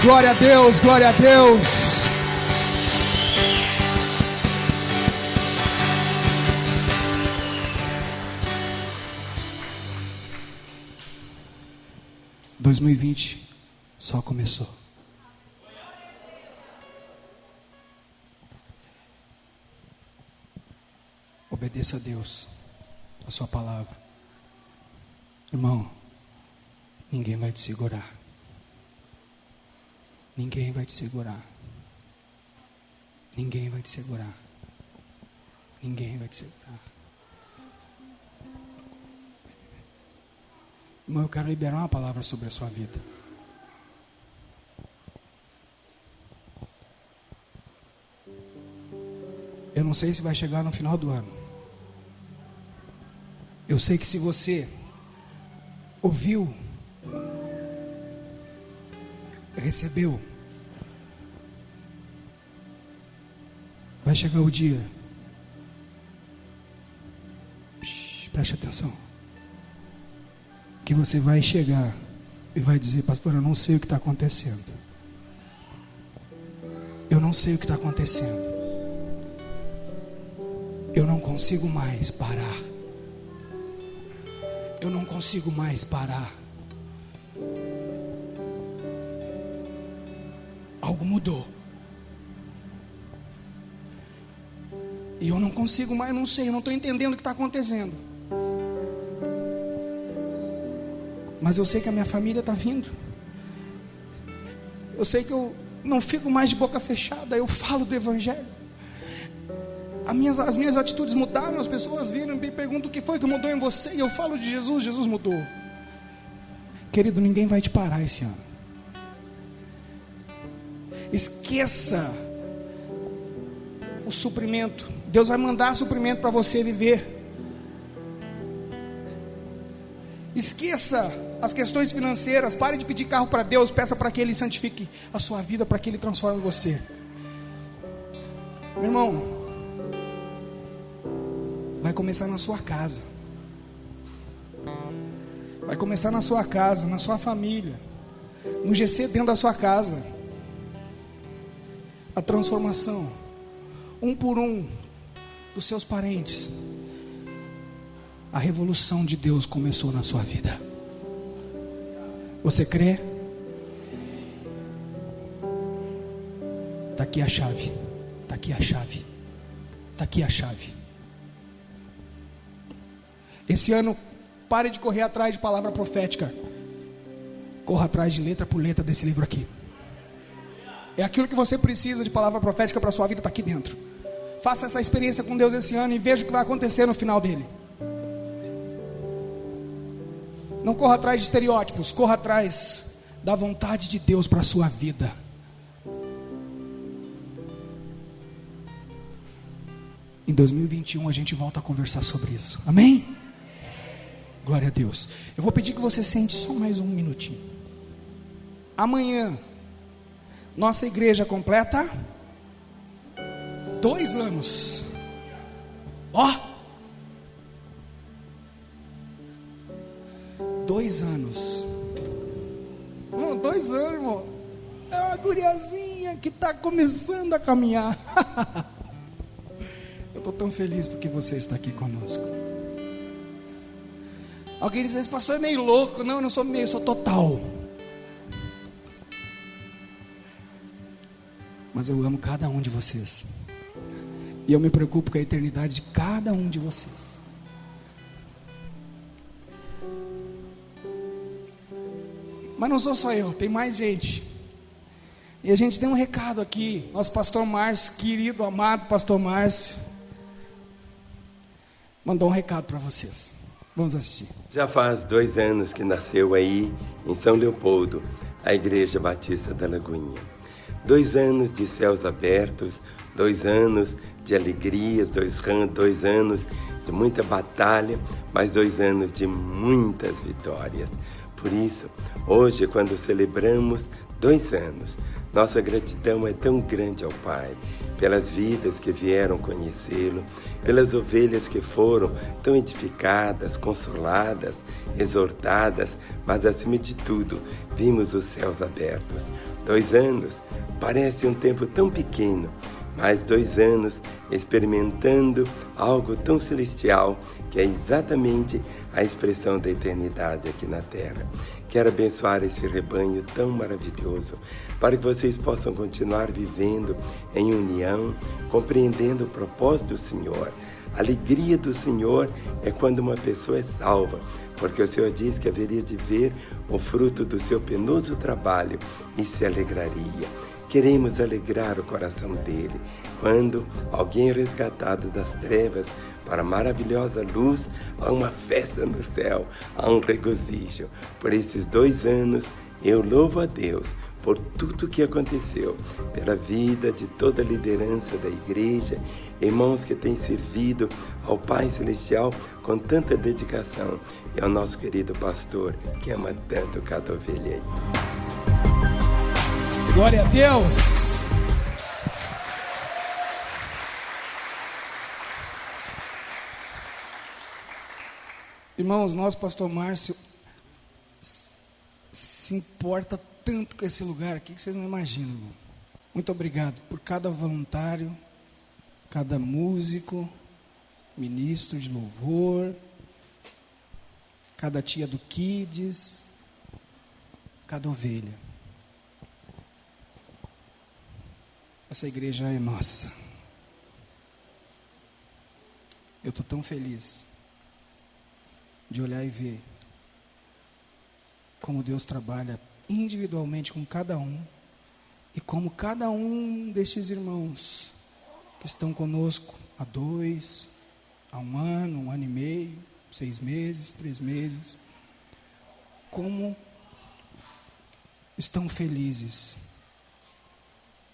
Glória a Deus, glória a Deus. « 2020 só começou. Obedeça a Deus, a sua palavra. Irmão, ninguém vai te segurar. Ninguém vai te segurar. Ninguém vai te segurar. Ninguém vai te segurar. Irmão, eu quero liberar uma palavra sobre a sua vida. Eu não sei se vai chegar no final do ano. Eu sei que se você ouviu, recebeu, vai chegar o dia. Preste atenção. Que você vai chegar e vai dizer: pastor, eu não sei o que está acontecendo. Eu não sei o que está acontecendo. Eu não consigo mais parar. Eu não consigo mais parar. Algo mudou. E eu não consigo mais, não sei, eu não estou entendendo o que está acontecendo. Mas eu sei que a minha família está vindo. Eu sei que eu não fico mais de boca fechada, eu falo do Evangelho. As minhas atitudes mudaram, as pessoas viram e me perguntam o que foi que mudou em você. E eu falo de Jesus, Jesus mudou. Querido, ninguém vai te parar esse ano. Esqueça o suprimento. Deus vai mandar suprimento para você viver. Esqueça as questões financeiras. Pare de pedir carro para Deus. Peça para que Ele santifique a sua vida, para que Ele transforme você. Meu irmão, vai começar na sua casa. Vai começar na sua casa, na sua família, no GC dentro da sua casa. A transformação, um por um, dos seus parentes. A revolução de Deus começou na sua vida. Você crê? Está aqui a chave. Está aqui a chave. Está aqui a chave. Esse ano, pare de correr atrás de palavra profética. Corra atrás de letra por letra desse livro aqui. É aquilo que você precisa de palavra profética para a sua vida, está aqui dentro. Faça essa experiência com Deus esse ano e veja o que vai acontecer no final dele. Não corra atrás de estereótipos, corra atrás da vontade de Deus para a sua vida. Em 2021 a gente volta a conversar sobre isso. Amém? Glória a Deus. Eu vou pedir que você sente só mais um minutinho. Amanhã nossa igreja completa 2 anos. Ó, 2 anos. 2 anos, irmão. É uma guriazinha que está começando a caminhar. Eu estou tão feliz porque você está aqui conosco. Alguém diz: esse pastor é meio louco. Não, eu não sou meio, eu sou total. Mas eu amo cada um de vocês. E eu me preocupo com a eternidade de cada um de vocês. Mas não sou só eu, tem mais gente. E a gente tem um recado aqui. Nosso pastor Márcio, querido, amado pastor Márcio, mandou um recado para vocês. Vamos assistir. Já faz 2 anos que nasceu aí, em São Leopoldo, a Igreja Batista da Lagoinha. 2 anos de céus abertos, 2 anos de alegrias, 2 anos de muita batalha, mas 2 anos de muitas vitórias. Por isso, hoje, quando celebramos 2 anos, nossa gratidão é tão grande ao Pai, pelas vidas que vieram conhecê-lo, pelas ovelhas que foram tão edificadas, consoladas, exortadas, mas acima de tudo, vimos os céus abertos. 2 anos parece um tempo tão pequeno, mas 2 anos experimentando algo tão celestial, que é exatamente a expressão da eternidade aqui na terra. Quero abençoar esse rebanho tão maravilhoso, para que vocês possam continuar vivendo em união, compreendendo o propósito do Senhor. A alegria do Senhor é quando uma pessoa é salva, porque o Senhor diz que haveria de ver o fruto do seu penoso trabalho e se alegraria. Queremos alegrar o coração dele. Quando alguém é resgatado das trevas para a maravilhosa luz, há uma festa no céu, há um regozijo. Por esses 2 anos, eu louvo a Deus por tudo que aconteceu, pela vida de toda a liderança da igreja, irmãos que têm servido ao Pai Celestial com tanta dedicação, e ao nosso querido pastor, que ama tanto cada ovelha aí. Glória a Deus! Irmãos, nosso pastor Márcio se importa tanto com esse lugar aqui que vocês não imaginam, irmão. Muito obrigado por cada voluntário, cada músico, ministro de louvor, cada tia do Kids, cada ovelha. Essa igreja é nossa. Eu estou tão feliz de olhar e ver como Deus trabalha individualmente com cada um, e como cada um destes irmãos que estão conosco há 2, há 1 ano, 1 ano e meio, 6 meses, 3 meses, como estão felizes.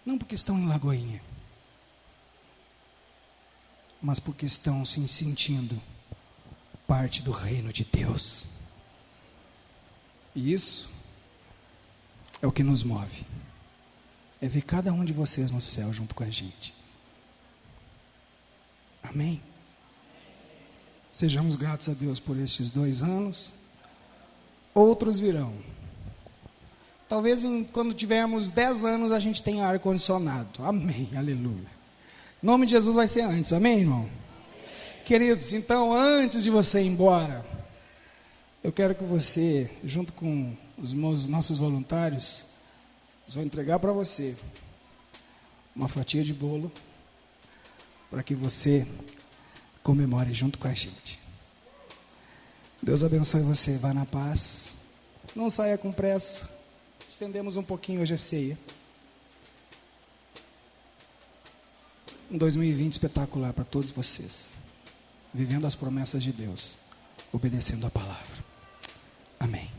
Não porque estão em Lagoinha, mas porque estão se sentindo parte do reino de Deus. E isso é o que nos move. É ver cada um de vocês no céu junto com a gente. Amém? Sejamos gratos a Deus por estes 2 anos. Outros virão. Talvez quando tivermos 10 anos a gente tenha ar-condicionado. Amém, aleluia. Em nome de Jesus vai ser antes, amém, irmão? Queridos, então antes de você ir embora, eu quero que você, junto com os nossos voluntários, eles vão entregar para você uma fatia de bolo, para que você comemore junto com a gente. Deus abençoe você, vá na paz, não saia com pressa. Estendemos um pouquinho hoje a ceia. Um 2020 espetacular para todos vocês, vivendo as promessas de Deus, obedecendo a palavra. Amém.